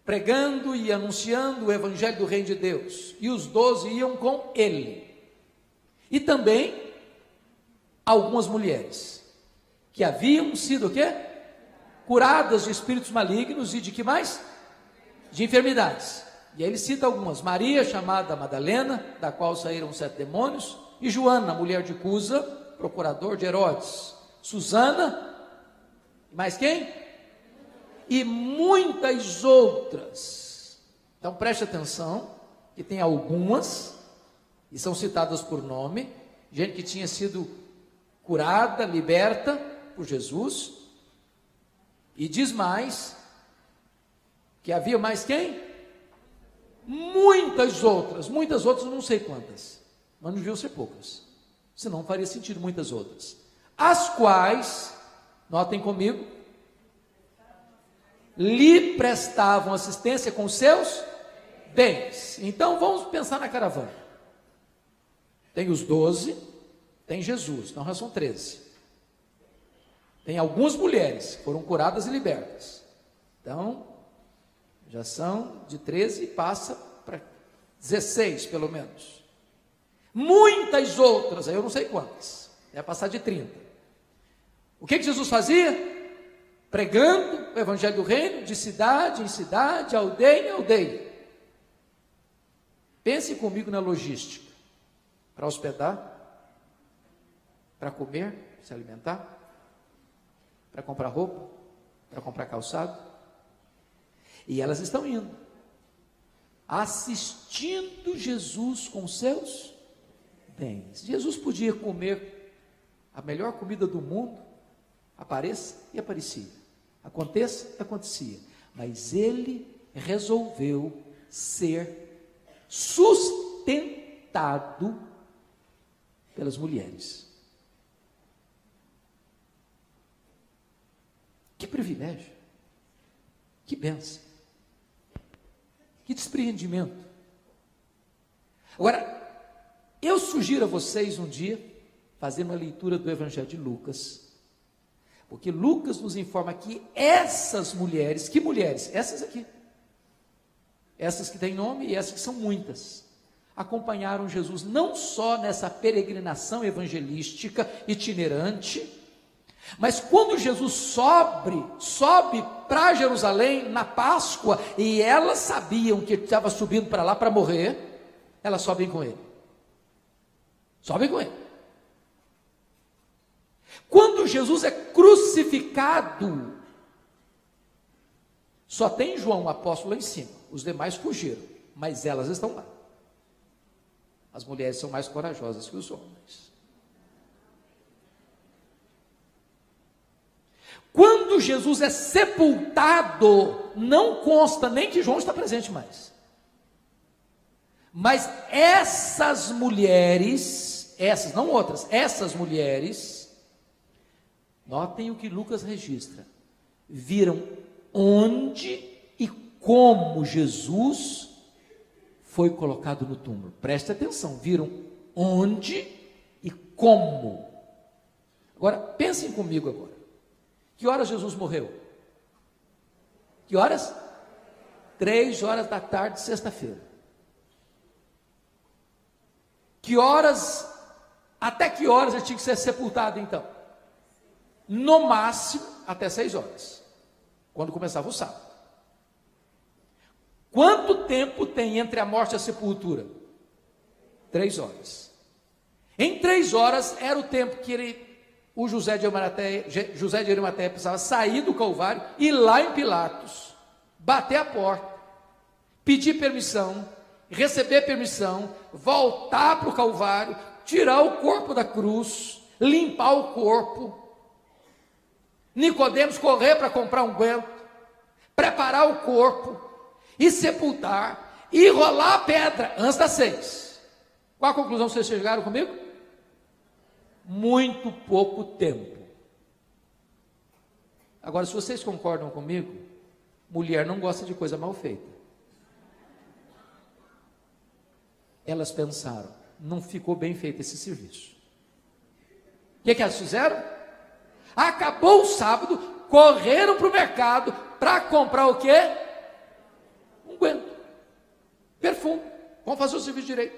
pregando e anunciando o evangelho do reino de Deus, e os 12 iam com ele, e também algumas mulheres, que haviam sido o quê? Curadas de espíritos malignos e de que mais? De enfermidades. E aí ele cita algumas: Maria, chamada Madalena, da qual saíram 7 demônios, e Joana, mulher de Cusa, procurador de Herodes, Susana, mais quem? E muitas outras. Então preste atenção, que tem algumas, e são citadas por nome, gente que tinha sido curada, liberta por Jesus, e diz mais, que havia mais quem? Muitas outras não sei quantas, mas não deviam ser poucas, senão faria sentido muitas outras, as quais, notem comigo, lhe prestavam assistência com seus bens. Então vamos pensar na caravana. Tem os 12, tem Jesus, então já são 13. Tem algumas mulheres que foram curadas e libertas, então já são de 13 e passa para 16 pelo menos. Muitas outras, aí eu não sei quantas, vai passar de 30. O que Jesus fazia? pregando o evangelho do reino, de cidade em cidade, aldeia em aldeia. Pense comigo na logística, para hospedar, para comer, se alimentar, para comprar roupa, para comprar calçado. E elas estão indo, assistindo Jesus com seus bens. Jesus podia comer a melhor comida do mundo, apareça e aparecia, aconteça e acontecia, mas ele resolveu ser sustentado pelas mulheres. Que privilégio, que bênção, que despreendimento. Agora, eu sugiro a vocês um dia fazer uma leitura do Evangelho de Lucas, porque Lucas nos informa que essas mulheres, que mulheres? Essas aqui, essas que têm nome e essas que são muitas, acompanharam Jesus não só nessa peregrinação evangelística itinerante, mas quando Jesus sobe para Jerusalém na Páscoa, e elas sabiam que ele estava subindo para lá para morrer, elas sobem com ele. Sobem com ele. Quando Jesus é crucificado, só tem João, o apóstolo, lá em cima. Os demais fugiram, mas elas estão lá. As mulheres são mais corajosas que os homens. Quando Jesus é sepultado, não consta nem que João está presente mais. Mas essas mulheres, essas, não outras, essas mulheres, notem o que Lucas registra, viram onde e como Jesus foi colocado no túmulo. Preste atenção, viram onde e como. Agora, pensem comigo agora. Que horas Jesus morreu? Que horas? 3 da tarde, sexta-feira. Que horas, até que horas ele tinha que ser sepultado então? No máximo, até 6 quando começava o sábado. Quanto tempo tem entre a morte e a sepultura? 3 horas. Em 3 horas era o tempo que o José de Arimateia precisava sair do Calvário, ir lá em Pilatos, bater a porta, pedir permissão, receber permissão, voltar para o Calvário, tirar o corpo da cruz, limpar o corpo, Nicodemos correr para comprar unguento, preparar o corpo, e sepultar, e rolar a pedra, antes das 6. Qual a conclusão vocês chegaram comigo? Muito pouco tempo. Agora, se vocês concordam comigo, mulher não gosta de coisa mal feita. Elas pensaram, não ficou bem feito esse serviço. O que elas fizeram? Acabou o sábado, correram para o mercado para comprar o quê? Unguento, perfume. Vamos fazer o serviço direito.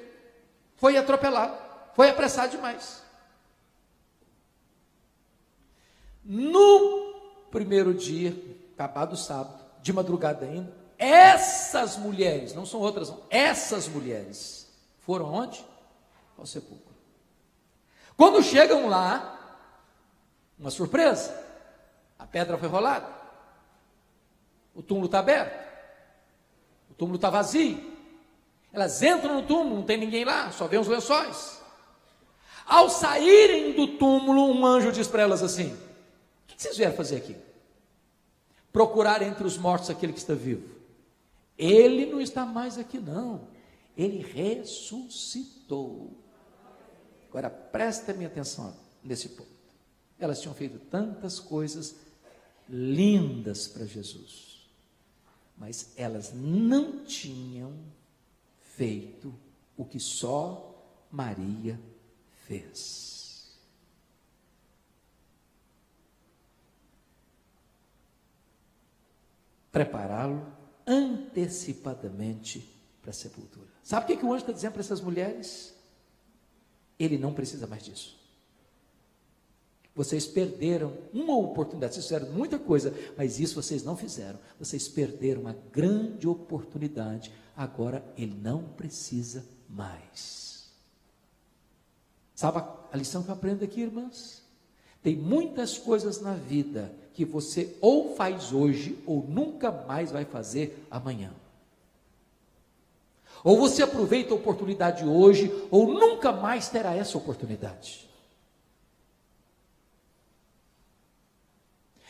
Foi atropelado, foi apressado demais. No primeiro dia, acabado o sábado, de madrugada ainda, essas mulheres, não são outras não, essas mulheres foram onde? Ao sepulcro. Quando chegam lá, uma surpresa, a pedra foi rolada, o túmulo está aberto, o túmulo está vazio, elas entram no túmulo, não tem ninguém lá, só vê os lençóis. Ao saírem do túmulo, um anjo diz para elas assim: o que vocês vieram fazer aqui? Procurar entre os mortos aquele que está vivo. Ele não está mais aqui não, ele ressuscitou. Agora prestem atenção nesse ponto. Elas tinham feito tantas coisas lindas para Jesus, mas elas não tinham feito o que só Maria fez. Prepará-lo antecipadamente para a sepultura. Sabe o que o anjo está dizendo para essas mulheres? Ele não precisa mais disso. Vocês perderam uma oportunidade, vocês fizeram muita coisa, mas isso vocês não fizeram. Vocês perderam uma grande oportunidade, agora ele não precisa mais. Sabe a lição que eu aprendo aqui, irmãs? Tem muitas coisas na vida que você ou faz hoje, ou nunca mais vai fazer amanhã. Ou você aproveita a oportunidade hoje, ou nunca mais terá essa oportunidade.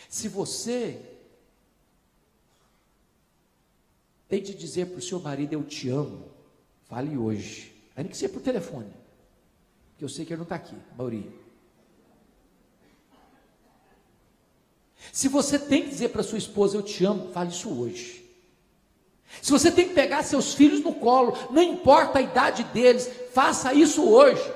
Se você tem de dizer para o seu marido, eu te amo, fale hoje. Ainda que seja por telefone, que eu sei que ele não está aqui, a maioria. Se você tem que dizer para sua esposa, eu te amo, fale isso hoje. Se você tem que pegar seus filhos no colo, não importa a idade deles, faça isso hoje.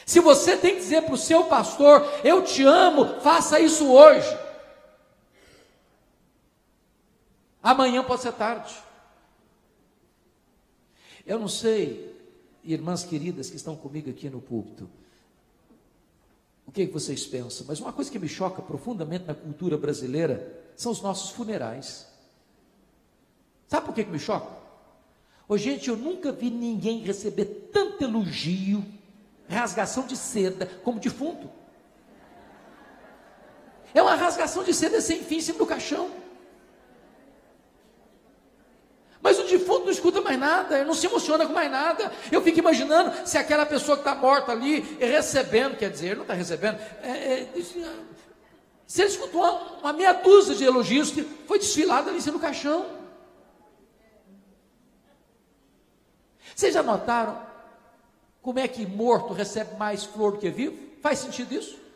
Se você tem que dizer para o seu pastor, eu te amo, faça isso hoje. Amanhã pode ser tarde. Eu não sei, irmãs queridas que estão comigo aqui no púlpito, o que vocês pensam, mas uma coisa que me choca profundamente na cultura brasileira são os nossos funerais. Sabe por que me choca? Ô, gente, eu nunca vi ninguém receber tanto elogio, rasgação de seda, como defunto. É uma rasgação de seda sem fim em cima do caixão. Mas o defunto não escuta mais nada, não se emociona com mais nada. Eu fico imaginando se aquela pessoa que está morta ali, recebendo, quer dizer, não está recebendo, se ele escutou uma meia dúzia de elogios que foi desfilado ali em cima do caixão. Vocês já notaram como é que morto recebe mais flor do que vivo? Faz sentido isso?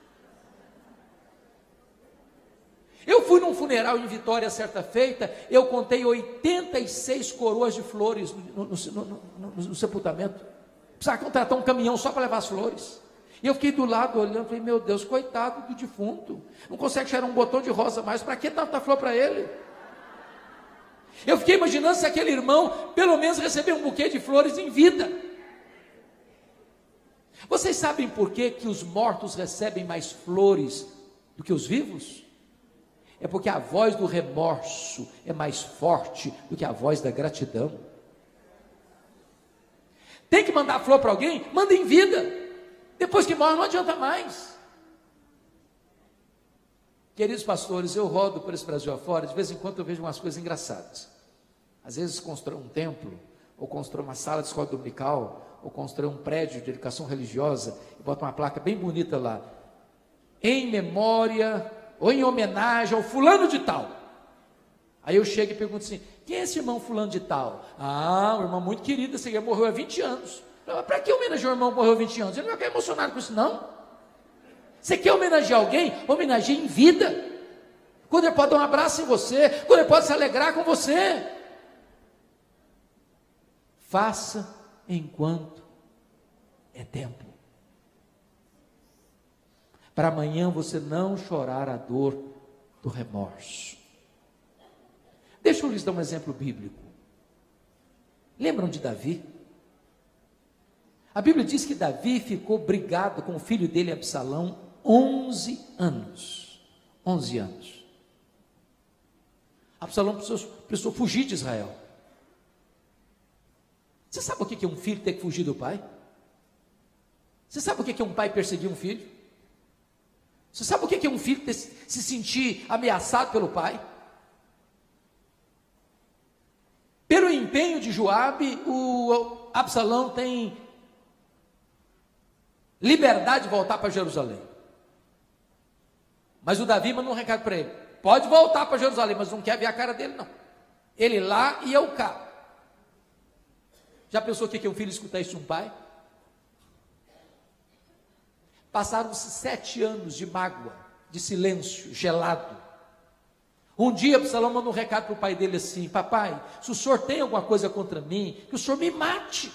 Eu fui num funeral em Vitória certa feita, eu contei 86 coroas de flores no sepultamento. Precisava contratar um caminhão só para levar as flores. E eu fiquei do lado olhando, falei, meu Deus, coitado do defunto, não consegue cheirar um botão de rosa mais, para que tanta flor para ele? Eu fiquei imaginando se aquele irmão, pelo menos, recebeu um buquê de flores em vida. Vocês sabem por que os mortos recebem mais flores do que os vivos? É porque a voz do remorso é mais forte do que a voz da gratidão. Tem que mandar flor para alguém? Manda em vida. Depois que morre não adianta mais. Queridos pastores, eu rodo por esse Brasil afora, de vez em quando eu vejo umas coisas engraçadas. Às vezes constrói um templo, ou constrói uma sala de escola dominical, ou constrói um prédio de educação religiosa, e bota uma placa bem bonita lá, em memória, ou em homenagem ao fulano de tal. Aí eu chego e pergunto assim, quem é esse irmão fulano de tal? Ah, um irmão muito querido, esse aqui morreu há 20 anos. Para que homenagear o irmão que morreu há 20 anos? Ele não vai ficar emocionado com isso não. Você quer homenagear alguém? Homenageie em vida. Quando ele pode dar um abraço em você, quando ele pode se alegrar com você. Faça enquanto é tempo. Para amanhã você não chorar a dor do remorso. Deixa eu lhes dar um exemplo bíblico. Lembram de Davi? A Bíblia diz que Davi ficou brigado com o filho dele, Absalão, 11 anos. 11 anos. Absalão precisou fugir de Israel. Você sabe o que é um filho ter que fugir do pai? Você sabe o que é um pai perseguir um filho? Você sabe o que é um filho se sentir ameaçado pelo pai? Pelo empenho de Joabe, o Absalão tem liberdade de voltar para Jerusalém. Mas o Davi manda um recado para ele: pode voltar para Jerusalém, mas não quer ver a cara dele não. Ele lá e eu cá. Já pensou o que é um filho escutar isso de um pai? Passaram-se 7 anos de mágoa, de silêncio, gelado. Um dia Absalão manda um recado para o pai dele assim: papai, se o senhor tem alguma coisa contra mim, que o senhor me mate.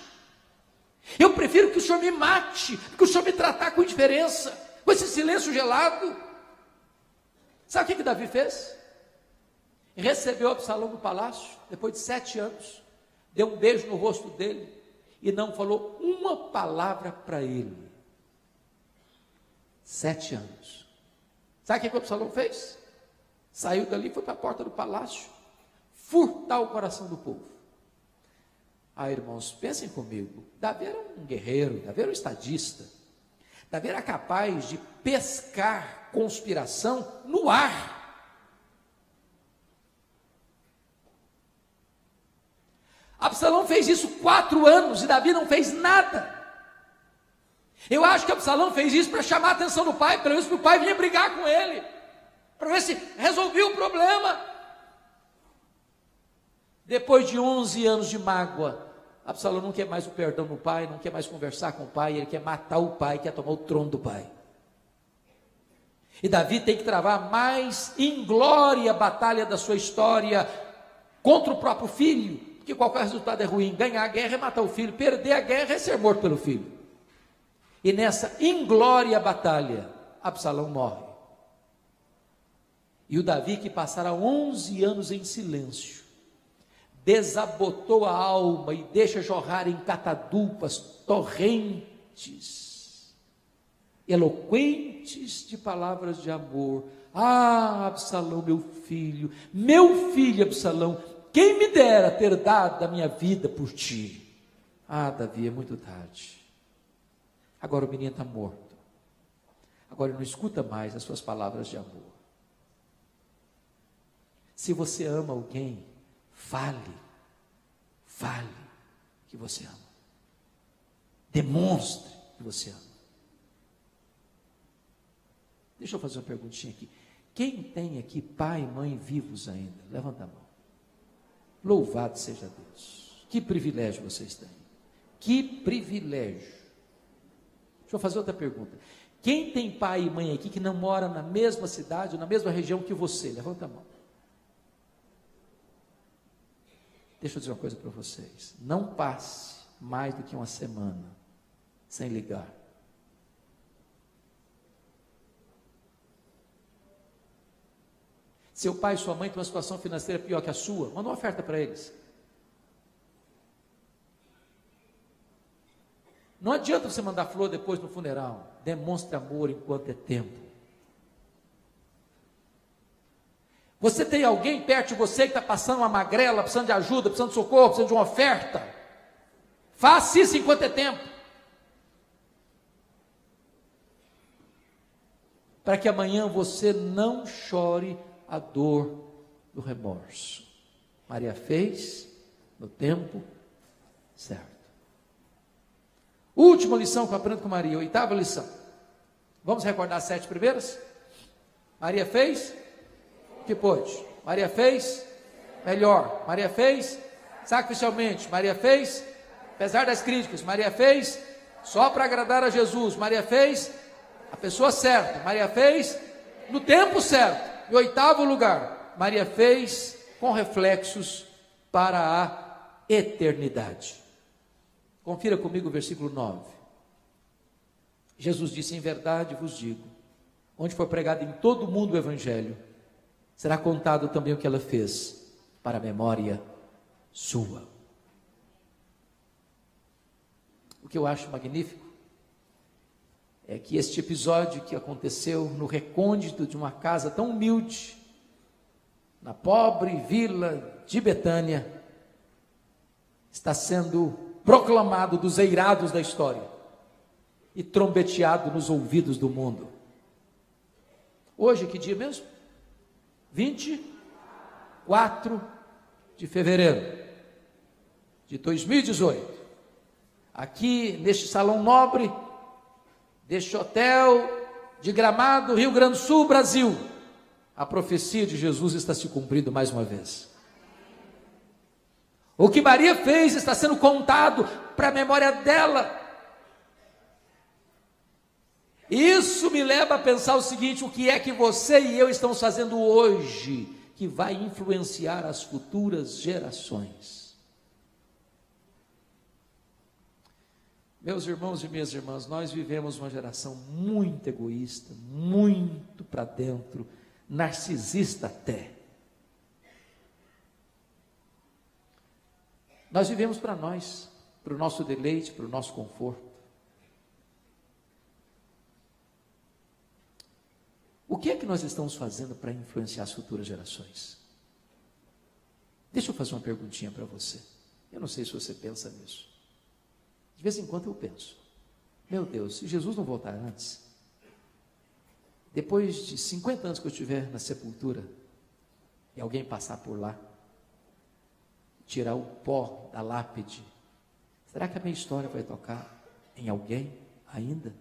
Eu prefiro que o senhor me mate, que o senhor me tratar com indiferença, com esse silêncio gelado. Sabe o que Davi fez? Recebeu Absalão no palácio, depois de 7 anos, deu um beijo no rosto dele, e não falou uma palavra para ele. 7 anos. Sabe o que o Absalão fez? Saiu dali e foi para a porta do palácio, furtar o coração do povo. Ah, irmãos, pensem comigo, Davi era um guerreiro, Davi era um estadista, Davi era capaz de pescar conspiração no ar. Absalão fez isso 4 anos e Davi não fez nada. Eu acho que Absalão fez isso para chamar a atenção do pai, pelo menos para o pai vinha brigar com ele, para ver se resolvia o problema. Depois de 11 anos de mágoa, Absalão não quer mais o perdão do pai, não quer mais conversar com o pai, ele quer matar o pai, quer tomar o trono do pai. E Davi tem que travar a mais inglória batalha da sua história contra o próprio filho, porque qualquer resultado é ruim. Ganhar a guerra é matar o filho, perder a guerra é ser morto pelo filho. E nessa inglória batalha, Absalão morre. E o Davi, que passara 11 anos em silêncio, desabotou a alma e deixa jorrar em catadupas torrentes eloquentes de palavras de amor. Ah, Absalão, meu filho Absalão, quem me dera ter dado a minha vida por ti. Ah, Davi, é muito tarde. Agora o menino está morto. Agora ele não escuta mais as suas palavras de amor. Se você ama alguém, fale que você ama. Demonstre que você ama. Deixa eu fazer uma perguntinha aqui. Quem tem aqui pai e mãe vivos ainda? Levanta a mão. Louvado seja Deus. Que privilégio vocês têm. Que privilégio. Deixa eu fazer outra pergunta. Quem tem pai e mãe aqui que não mora na mesma cidade ou na mesma região que você? Levanta a mão. Deixa eu dizer uma coisa para vocês. Não passe mais do que uma semana sem ligar. Seu pai e sua mãe têm uma situação financeira pior que a sua, manda uma oferta para eles. Não adianta você mandar flor depois no funeral. Demonstre amor enquanto é tempo. Você tem alguém perto de você que está passando uma magrela, precisando de ajuda, precisando de socorro, precisando de uma oferta. Faça isso enquanto é tempo. Para que amanhã você não chore a dor do remorso. Maria fez no tempo certo. Última lição que eu aprendo com Maria, 8ª lição. Vamos recordar as 7 primeiras? Maria fez o que pôde. Maria fez melhor. Maria fez sacrificialmente. Maria fez, apesar das críticas. Maria fez só para agradar a Jesus. Maria fez a pessoa certa. Maria fez no tempo certo. Em 8º lugar, Maria fez com reflexos para a eternidade. Confira comigo o versículo 9. Jesus disse: em verdade vos digo, onde for pregado em todo o mundo o evangelho, será contado também o que ela fez, para a memória sua. O que eu acho magnífico é que este episódio que aconteceu no recôndito de uma casa tão humilde, na pobre vila de Betânia, está sendo proclamado dos eirados da história e trombeteado nos ouvidos do mundo. Hoje, que dia mesmo? 24 de fevereiro de 2018, aqui neste salão nobre, deste hotel de Gramado, Rio Grande do Sul, Brasil, a profecia de Jesus está se cumprindo mais uma vez. O que Maria fez está sendo contado para a memória dela. Isso me leva a pensar o seguinte: o que é que você e eu estamos fazendo hoje que vai influenciar as futuras gerações? Meus irmãos e minhas irmãs, nós vivemos uma geração muito egoísta, muito para dentro, narcisista até. Nós vivemos para nós, para o nosso deleite, para o nosso conforto. O que é que nós estamos fazendo para influenciar as futuras gerações? Deixa eu fazer uma perguntinha para você. Eu não sei se você pensa nisso. De vez em quando eu penso. Meu Deus, se Jesus não voltar antes, depois de 50 anos que eu estiver na sepultura, e alguém passar por lá, tirar o pó da lápide, será que a minha história vai tocar em alguém ainda?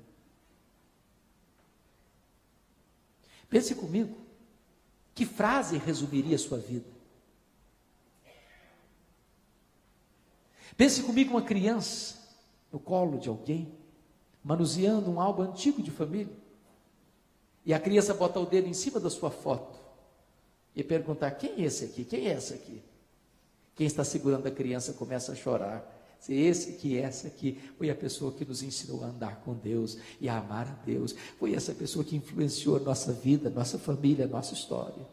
Pense comigo, que frase resumiria a sua vida? Pense comigo uma criança no colo de alguém, manuseando um álbum antigo de família, e a criança bota o dedo em cima da sua foto, e perguntar, quem é esse aqui? Quem é essa aqui? Quem está segurando a criança começa a chorar. Se esse que essa aqui foi a pessoa que nos ensinou a andar com Deus e a amar a Deus, foi essa pessoa que influenciou a nossa vida, nossa família, nossa história.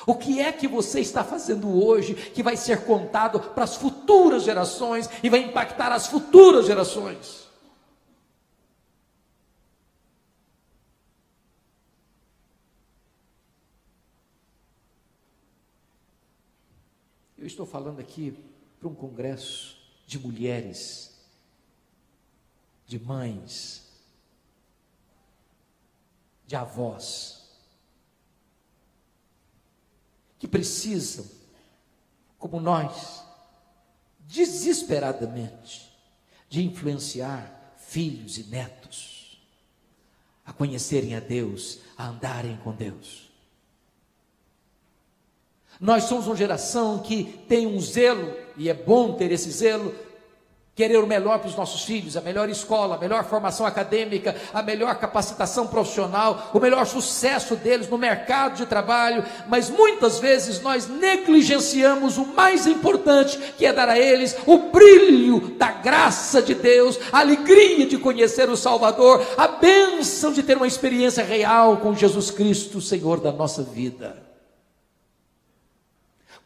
O que é que você está fazendo hoje que vai ser contado para as futuras gerações e vai impactar as futuras gerações? Eu estou falando aqui para um congresso de mulheres, de mães, de avós, que precisam, como nós, desesperadamente, de influenciar filhos e netos a conhecerem a Deus, a andarem com Deus. Nós somos uma geração que tem um zelo, e é bom ter esse zelo, querer o melhor para os nossos filhos, a melhor escola, a melhor formação acadêmica, a melhor capacitação profissional, o melhor sucesso deles no mercado de trabalho, mas muitas vezes nós negligenciamos o mais importante, que é dar a eles o brilho da graça de Deus, a alegria de conhecer o Salvador, a bênção de ter uma experiência real com Jesus Cristo, Senhor da nossa vida.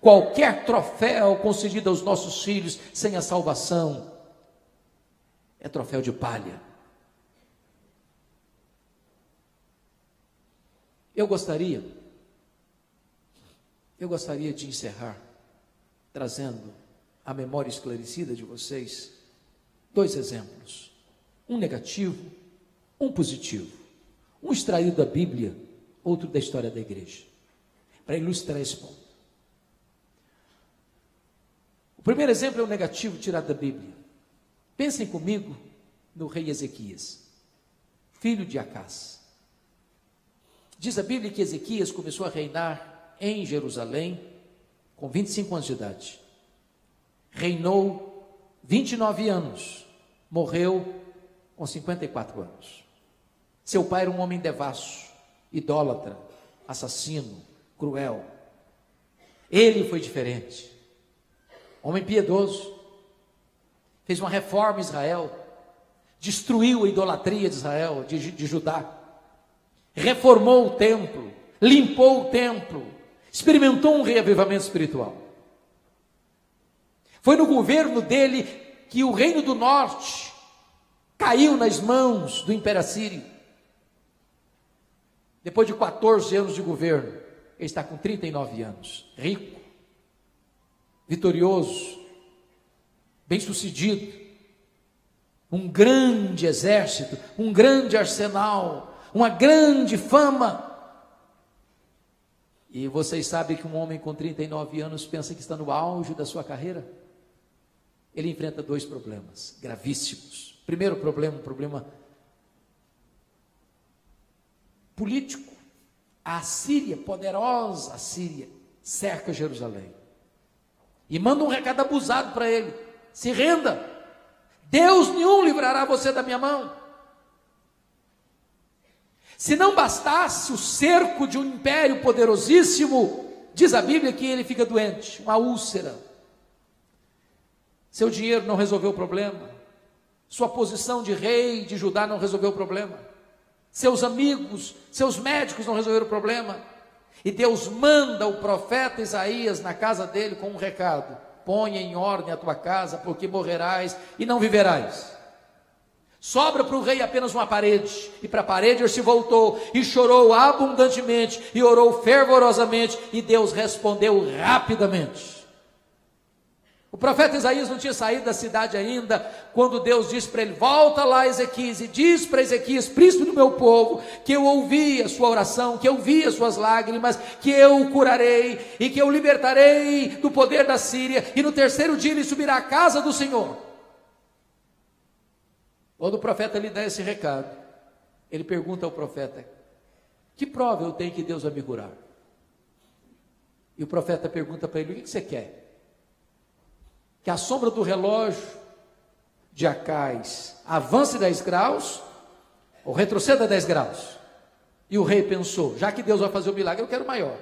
Qualquer troféu concedido aos nossos filhos sem a salvação é troféu de palha. Eu gostaria de encerrar trazendo à memória esclarecida de vocês 2 exemplos, um negativo, um positivo, um extraído da Bíblia, outro da história da igreja, para ilustrar esse ponto. O primeiro exemplo é o negativo tirado da Bíblia. Pensem comigo no rei Ezequias, filho de Acás. Diz a Bíblia que Ezequias começou a reinar em Jerusalém com 25 anos de idade. Reinou 29 anos, morreu com 54 anos. Seu pai era um homem devasso, idólatra, assassino, cruel. Ele foi diferente. Homem piedoso, fez uma reforma em Israel, destruiu a idolatria de Israel, de Judá, reformou o templo, limpou o templo, experimentou um reavivamento espiritual. Foi no governo dele que o reino do norte caiu nas mãos do Império Assírio. Depois de 14 anos de governo, ele está com 39 anos, rico, vitorioso, bem-sucedido, um grande exército, um grande arsenal, uma grande fama. E vocês sabem que um homem com 39 anos pensa que está no auge da sua carreira? Ele enfrenta 2 problemas gravíssimos. Primeiro problema, um problema político. A Assíria, poderosa Assíria, cerca Jerusalém. E manda um recado abusado para ele: se renda, Deus nenhum livrará você da minha mão. Se não bastasse o cerco de um império poderosíssimo, diz a Bíblia que ele fica doente, uma úlcera. Seu dinheiro não resolveu o problema, sua posição de rei de Judá não resolveu o problema, seus amigos, seus médicos não resolveram o problema. E Deus manda o profeta Isaías na casa dele com um recado: ponha em ordem a tua casa, porque morrerás e não viverás. Sobra para o rei apenas uma parede, e para a parede ele se voltou, e chorou abundantemente, e orou fervorosamente, e Deus respondeu rapidamente. O profeta Isaías não tinha saído da cidade ainda, quando Deus disse para ele: volta lá, Ezequias, e diz para Ezequias, príncipe do meu povo, que eu ouvi a sua oração, que eu vi as suas lágrimas, que eu o curarei, e que eu o libertarei do poder da Síria, e no terceiro dia ele subirá à casa do Senhor. Quando o profeta lhe dá esse recado, ele pergunta ao profeta: que prova eu tenho que Deus vai me curar? E o profeta pergunta para ele: o que você quer? Que a sombra do relógio de Acais avance 10 graus ou retroceda 10 graus? E o rei pensou: já que Deus vai fazer o milagre, eu quero maior.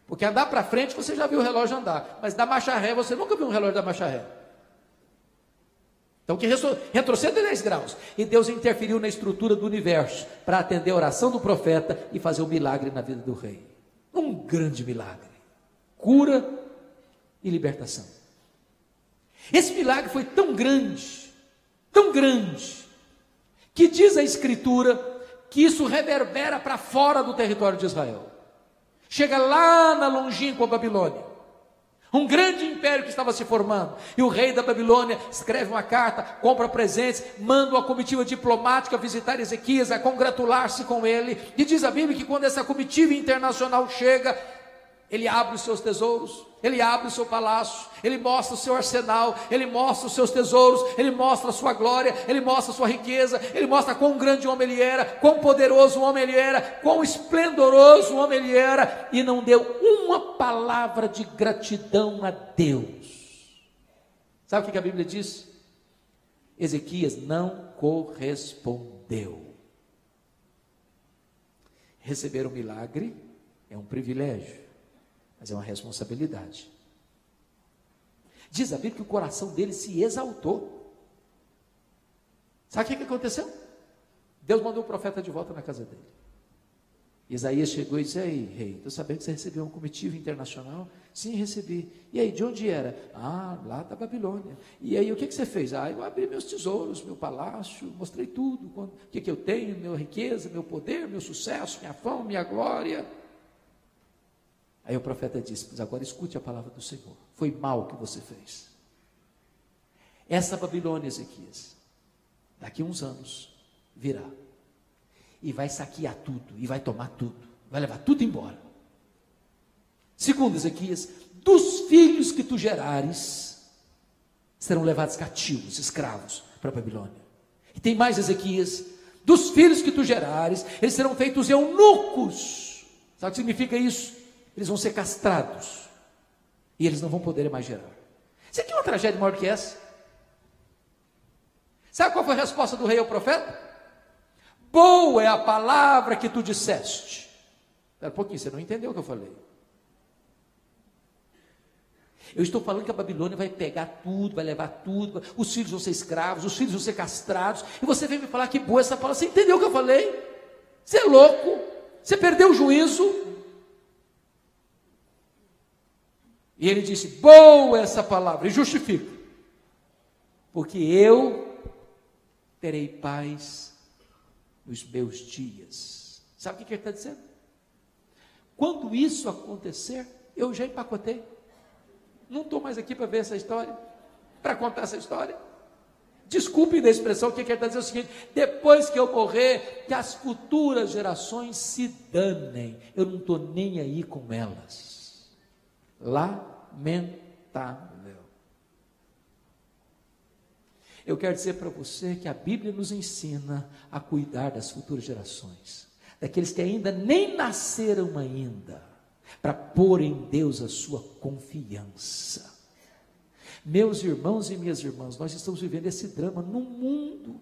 Porque andar para frente você já viu o relógio andar, mas da marcha ré você nunca viu um relógio da marcha ré. Então que retroceda 10 graus. E Deus interferiu na estrutura do universo para atender a oração do profeta e fazer um milagre na vida do rei. Um grande milagre. Cura e libertação. Esse milagre foi tão grande, que diz a Escritura que isso reverbera para fora do território de Israel. Chega lá na longínqua Babilônia, um grande império que estava se formando, e o rei da Babilônia escreve uma carta, compra presentes, manda uma comitiva diplomática visitar Ezequias, a congratular-se com ele, e diz a Bíblia que quando essa comitiva internacional chega, ele abre os seus tesouros, ele abre o seu palácio, ele mostra o seu arsenal, ele mostra os seus tesouros, ele mostra a sua glória, ele mostra a sua riqueza, ele mostra quão grande homem ele era, quão poderoso homem ele era, quão esplendoroso homem ele era, e não deu uma palavra de gratidão a Deus. Sabe o que a Bíblia diz? Ezequias não correspondeu. Receber um milagre é um privilégio, mas é uma responsabilidade. Diz a Bíblia que o coração dele se exaltou. Sabe o que aconteceu? Deus mandou o profeta de volta na casa dele. Isaías chegou e disse: aí, rei, estou sabendo que você recebeu uma comitiva internacional? Sim, recebi. E aí, de onde era? Ah, lá da Babilônia. E aí, o que você fez? Ah, eu abri meus tesouros, meu palácio, mostrei tudo, o que eu tenho, minha riqueza, meu poder, meu sucesso, minha fama, minha glória. Aí o profeta disse: mas agora escute a palavra do Senhor. Foi mal o que você fez. Essa Babilônia, Ezequias, daqui a uns anos, virá. E vai saquear tudo, e vai tomar tudo. Vai levar tudo embora. Segundo Ezequias, dos filhos que tu gerares, serão levados cativos, escravos, para a Babilônia. E tem mais, Ezequias: dos filhos que tu gerares, eles serão feitos eunucos. Sabe o que significa isso? Eles vão ser castrados, e eles não vão poder mais gerar. Você tem uma tragédia maior que essa? Sabe qual foi a resposta do rei ao profeta? Boa é a palavra que tu disseste. Espera um pouquinho, você não entendeu o que eu falei. Eu estou falando que a Babilônia vai pegar tudo, vai levar tudo, os filhos vão ser escravos, os filhos vão ser castrados, e você vem me falar que boa essa palavra. Você entendeu o que eu falei? Você é louco? Você perdeu o juízo? E ele disse: boa essa palavra, e justifica, porque eu terei paz nos meus dias. Sabe o que ele está dizendo? Quando isso acontecer, eu já empacotei. Não estou mais aqui para ver essa história, para contar essa história. Desculpe da expressão, o que ele está dizendo é o seguinte: depois que eu morrer, que as futuras gerações se danem, eu não estou nem aí com elas. Lamentável. Eu quero dizer para você que a Bíblia nos ensina a cuidar das futuras gerações, daqueles que ainda nem nasceram ainda, para pôr em Deus a sua confiança. Meus irmãos e minhas irmãs, nós estamos vivendo esse drama no mundo.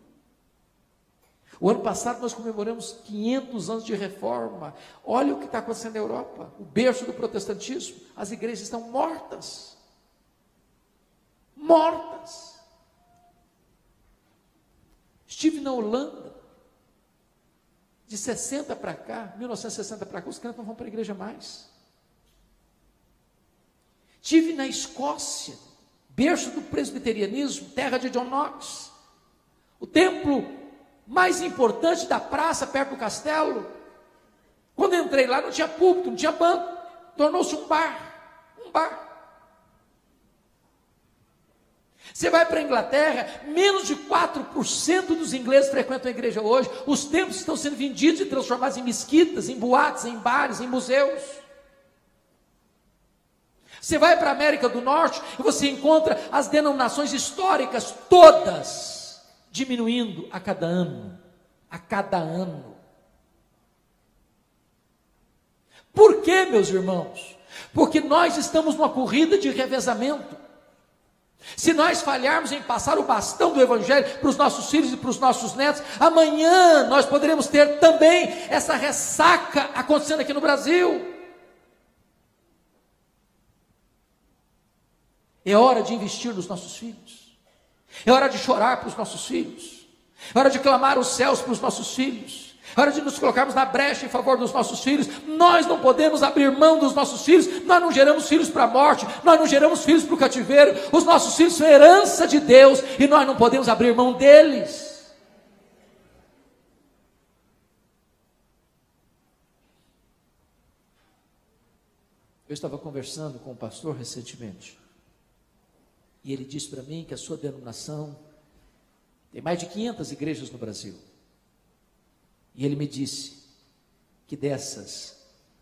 O ano passado nós comemoramos 500 anos de reforma. Olha o que está acontecendo na Europa, o berço do protestantismo. As igrejas estão mortas. Mortas. Estive na Holanda, de 60 para cá, 1960 para cá, os crentes não vão para a igreja mais. Estive na Escócia, berço do presbiterianismo, terra de John Knox. O templo mais importante da praça, perto do castelo. Quando eu entrei lá, não tinha púlpito, não tinha banco. Tornou-se um bar. Um bar. Você vai para a Inglaterra, menos de 4% dos ingleses frequentam a igreja hoje. Os templos estão sendo vendidos e transformados em mesquitas, em boates, em bares, em museus. Você vai para a América do Norte e você encontra as denominações históricas todas diminuindo a cada ano. A cada ano. Por quê, meus irmãos? Porque nós estamos numa corrida de revezamento. Se nós falharmos em passar o bastão do Evangelho para os nossos filhos e para os nossos netos, amanhã nós poderemos ter também essa ressaca acontecendo aqui no Brasil. É hora de investir nos nossos filhos. É hora de chorar para os nossos filhos. É hora de clamar os céus para os nossos filhos. É hora de nos colocarmos na brecha em favor dos nossos filhos. Nós não podemos abrir mão dos nossos filhos. Nós não geramos filhos para a morte. Nós não geramos filhos para o cativeiro. Os nossos filhos são herança de Deus. E nós não podemos abrir mão deles. Eu estava conversando com um pastor recentemente. E ele disse para mim que a sua denominação tem mais de 500 igrejas no Brasil. E ele me disse que dessas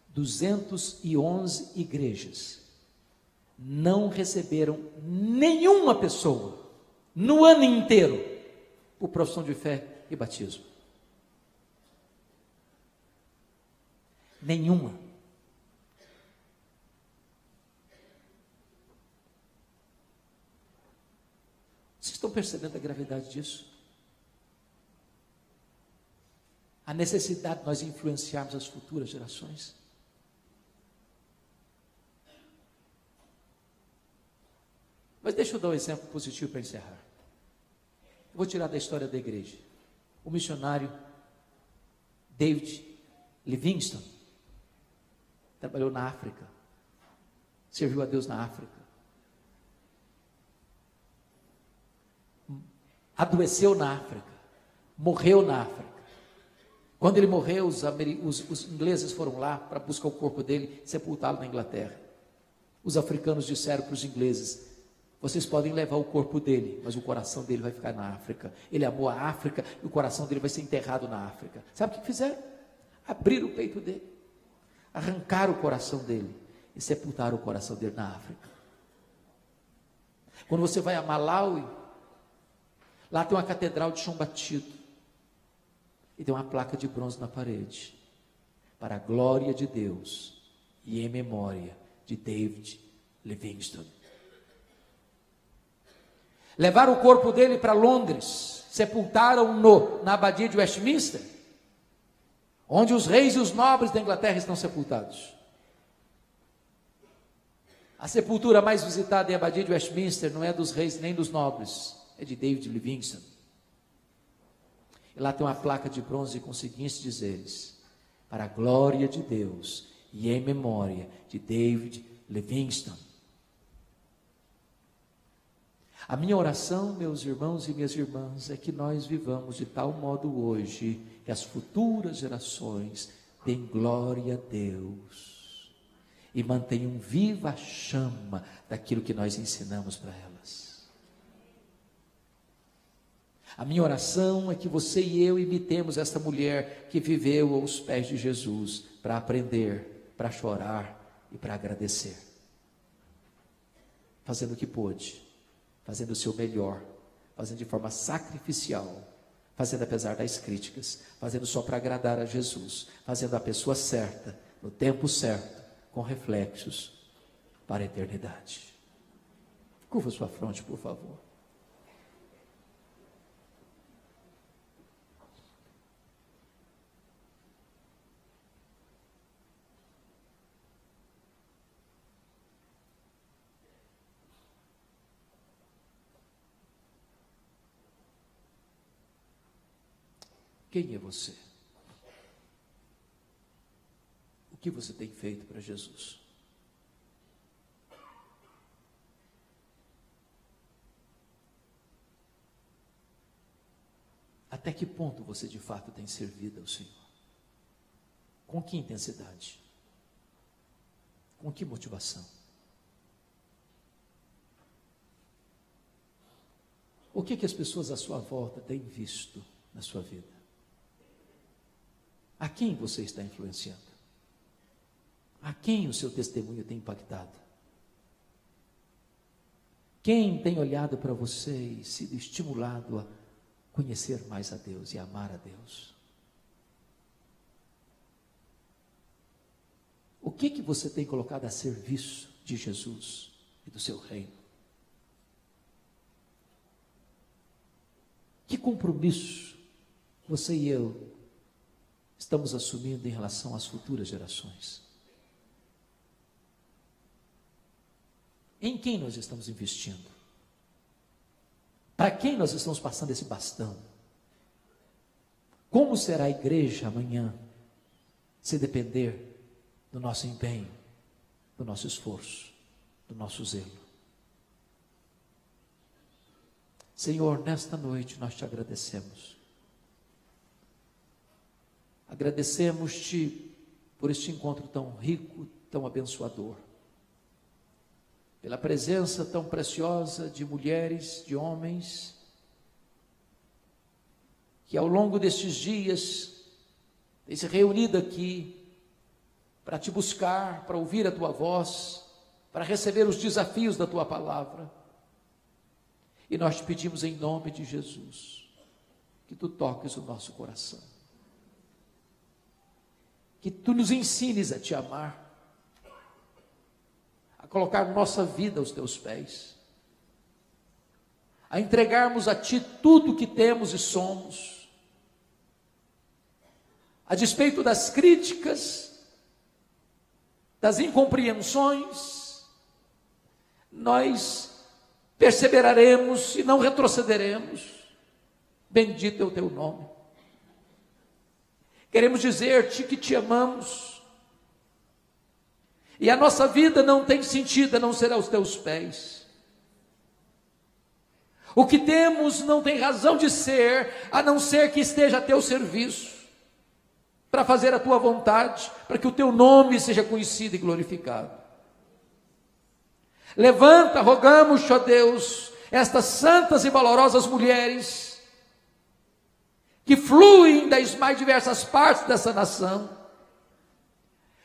211 igrejas não receberam nenhuma pessoa no ano inteiro por profissão de fé e batismo. Nenhuma. Vocês estão percebendo a gravidade disso? A necessidade de nós influenciarmos as futuras gerações. Mas deixa eu dar um exemplo positivo para encerrar. Eu vou tirar da história da igreja. O missionário David Livingstone trabalhou na África, serviu a Deus na África, adoeceu na África, morreu na África. Quando ele morreu, os ingleses foram lá para buscar o corpo dele, sepultá-lo na Inglaterra. Os africanos disseram para os ingleses: vocês podem levar o corpo dele, mas o coração dele vai ficar na África. Ele amou a África e o coração dele vai ser enterrado na África. Sabe o que fizeram? Abriram o peito dele, arrancaram o coração dele e sepultaram o coração dele na África. Quando você vai a Malawi, lá tem uma catedral de chão batido. E tem uma placa de bronze na parede, para a glória de Deus e em memória de David Livingstone. Levaram o corpo dele para Londres, sepultaram-no na abadia de Westminster, onde os reis e os nobres da Inglaterra estão sepultados. A sepultura mais visitada em abadia de Westminster não é dos reis nem dos nobres, é de David Livingstone. E lá tem uma placa de bronze com os seguintes dizeres: para a glória de Deus e em memória de David Livingstone. A minha oração, meus irmãos e minhas irmãs, é que nós vivamos de tal modo hoje que as futuras gerações deem glória a Deus e mantenham viva a chama daquilo que nós ensinamos para elas. A minha oração é que você e eu imitemos esta mulher que viveu aos pés de Jesus para aprender, para chorar e para agradecer. Fazendo o que pôde, fazendo o seu melhor, fazendo de forma sacrificial, fazendo apesar das críticas, fazendo só para agradar a Jesus, fazendo a pessoa certa, no tempo certo, com reflexos para a eternidade. Curva sua fronte, por favor. Quem é você? O que você tem feito para Jesus? Até que ponto você de fato tem servido ao Senhor? Com que intensidade? Com que motivação? O que as pessoas à sua volta têm visto na sua vida? A quem você está influenciando? A quem o seu testemunho tem impactado? Quem tem olhado para você e sido estimulado a conhecer mais a Deus e amar a Deus? O que você tem colocado a serviço de Jesus e do seu reino? Que compromisso você e eu estamos assumindo em relação às futuras gerações? Em quem nós estamos investindo? Para quem nós estamos passando esse bastão? Como será a igreja amanhã, se depender do nosso empenho, do nosso esforço, do nosso zelo? Senhor, nesta noite nós te agradecemos. Agradecemos-te por este encontro tão rico, tão abençoador. Pela presença tão preciosa de mulheres, de homens, que ao longo destes dias têm se reunido aqui para te buscar, para ouvir a tua voz, para receber os desafios da tua palavra. E nós te pedimos em nome de Jesus, que tu toques o nosso coração, que tu nos ensines a te amar, a colocar nossa vida aos teus pés, a entregarmos a ti tudo que temos e somos, a despeito das críticas, das incompreensões, nós perseveraremos e não retrocederemos. Bendito é o teu nome. Queremos dizer-te que te amamos, e a nossa vida não tem sentido a não ser aos teus pés. O que temos não tem razão de ser, a não ser que esteja a teu serviço, para fazer a tua vontade, para que o teu nome seja conhecido e glorificado. Levanta, rogamos, ó Deus, estas santas e valorosas mulheres, que fluem das mais diversas partes dessa nação,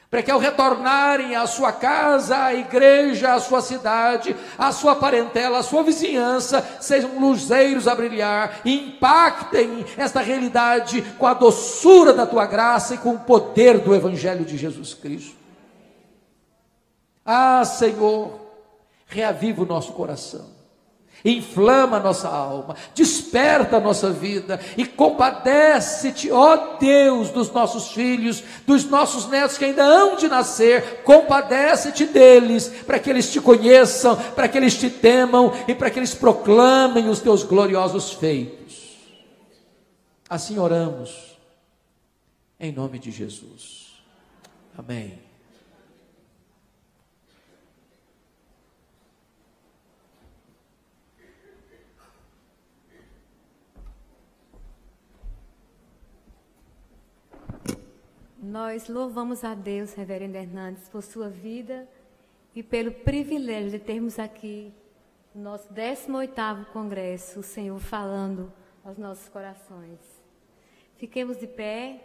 para que ao retornarem à sua casa, à igreja, à sua cidade, à sua parentela, à sua vizinhança, sejam luzeiros a brilhar e impactem esta realidade com a doçura da tua graça e com o poder do Evangelho de Jesus Cristo. Ah, Senhor, reaviva o nosso coração, inflama a nossa alma, desperta a nossa vida e compadece-te, ó Deus, dos nossos filhos, dos nossos netos que ainda hão de nascer. Compadece-te deles, para que eles te conheçam, para que eles te temam e para que eles proclamem os teus gloriosos feitos. Assim oramos, em nome de Jesus. Amém. Nós louvamos a Deus, Reverendo Hernandes, por sua vida e pelo privilégio de termos aqui no nosso 18º Congresso, o Senhor falando aos nossos corações. Fiquemos de pé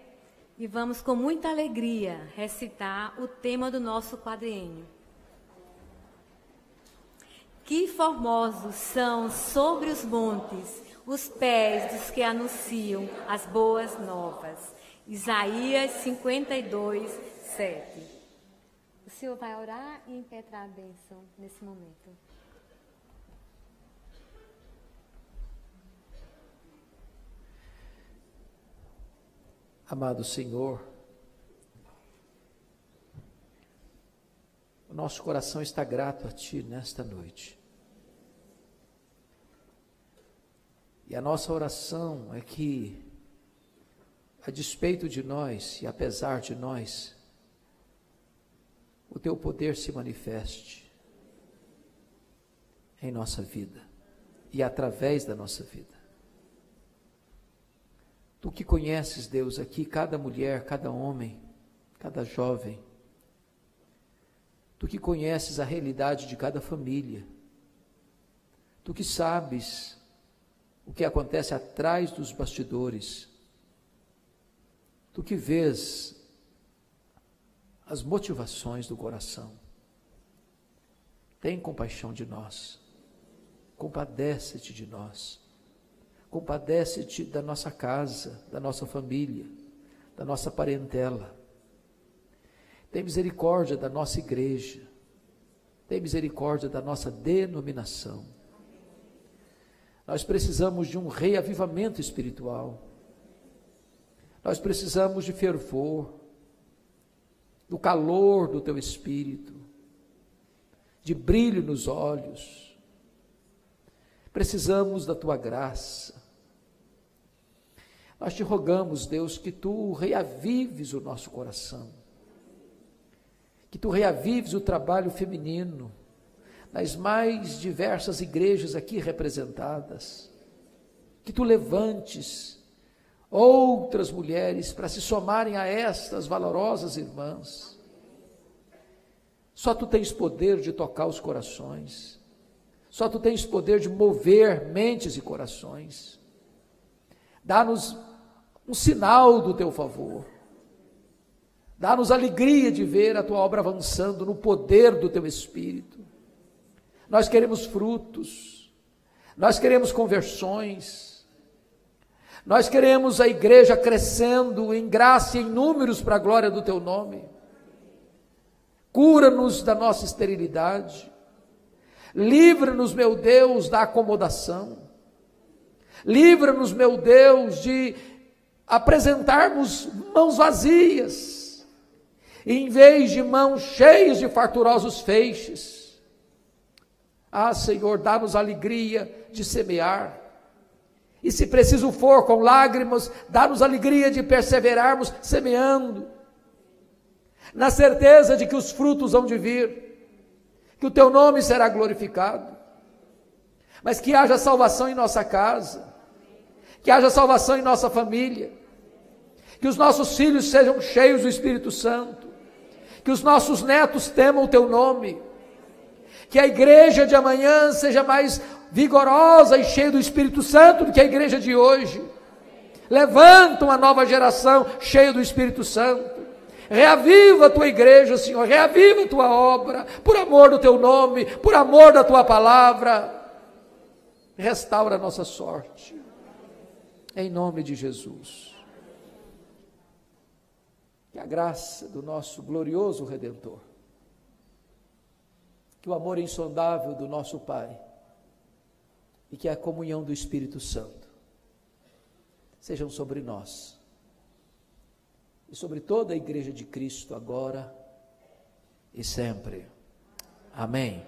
e vamos com muita alegria recitar o tema do nosso quadriênio. Que formosos são sobre os montes os pés dos que anunciam as boas novas. Isaías 52, 7. O Senhor vai orar e impetrar a bênção nesse momento. Amado Senhor, o nosso coração está grato a Ti nesta noite. E a nossa oração é que, a despeito de nós e apesar de nós, o Teu poder se manifeste em nossa vida e através da nossa vida. Tu que conheces, Deus, aqui cada mulher, cada homem, cada jovem. Tu que conheces a realidade de cada família. Tu que sabes o que acontece atrás dos bastidores. Tu que vês as motivações do coração. Tem compaixão de nós. Compadece-te de nós. Compadece-te da nossa casa, da nossa família, da nossa parentela. Tem misericórdia da nossa igreja. Tem misericórdia da nossa denominação. Nós precisamos de um reavivamento espiritual. Nós precisamos de fervor, do calor do teu Espírito, de brilho nos olhos. Precisamos da tua graça. Nós te rogamos, Deus, que tu reavives o nosso coração, que tu reavives o trabalho feminino nas mais diversas igrejas aqui representadas, que tu levantes outras mulheres para se somarem a estas valorosas irmãs. Só tu tens poder de tocar os corações, só tu tens poder de mover mentes e corações. Dá-nos um sinal do teu favor, dá-nos alegria de ver a tua obra avançando no poder do teu Espírito. Nós queremos frutos, nós queremos conversões, nós queremos a igreja crescendo em graça e em números para a glória do teu nome. Cura-nos da nossa esterilidade, livra-nos, meu Deus, da acomodação, livra-nos, meu Deus, de apresentarmos mãos vazias, em vez de mãos cheias de farturosos feixes. Ah, Senhor, dá-nos a alegria de semear, e se preciso for com lágrimas, dá-nos a alegria de perseverarmos semeando, na certeza de que os frutos hão de vir, que o teu nome será glorificado, mas que haja salvação em nossa casa, que haja salvação em nossa família, que os nossos filhos sejam cheios do Espírito Santo, que os nossos netos temam o teu nome, que a igreja de amanhã seja mais vigorosa e cheia do Espírito Santo do que a igreja de hoje. Levanta uma nova geração cheia do Espírito Santo. Reaviva a tua igreja, Senhor, reaviva a tua obra, por amor do teu nome, por amor da tua palavra. Restaura a nossa sorte, em nome de Jesus. Que a graça do nosso glorioso Redentor, que o amor insondável do nosso Pai e que a comunhão do Espírito Santo sejam sobre nós e sobre toda a igreja de Cristo agora e sempre. Amém.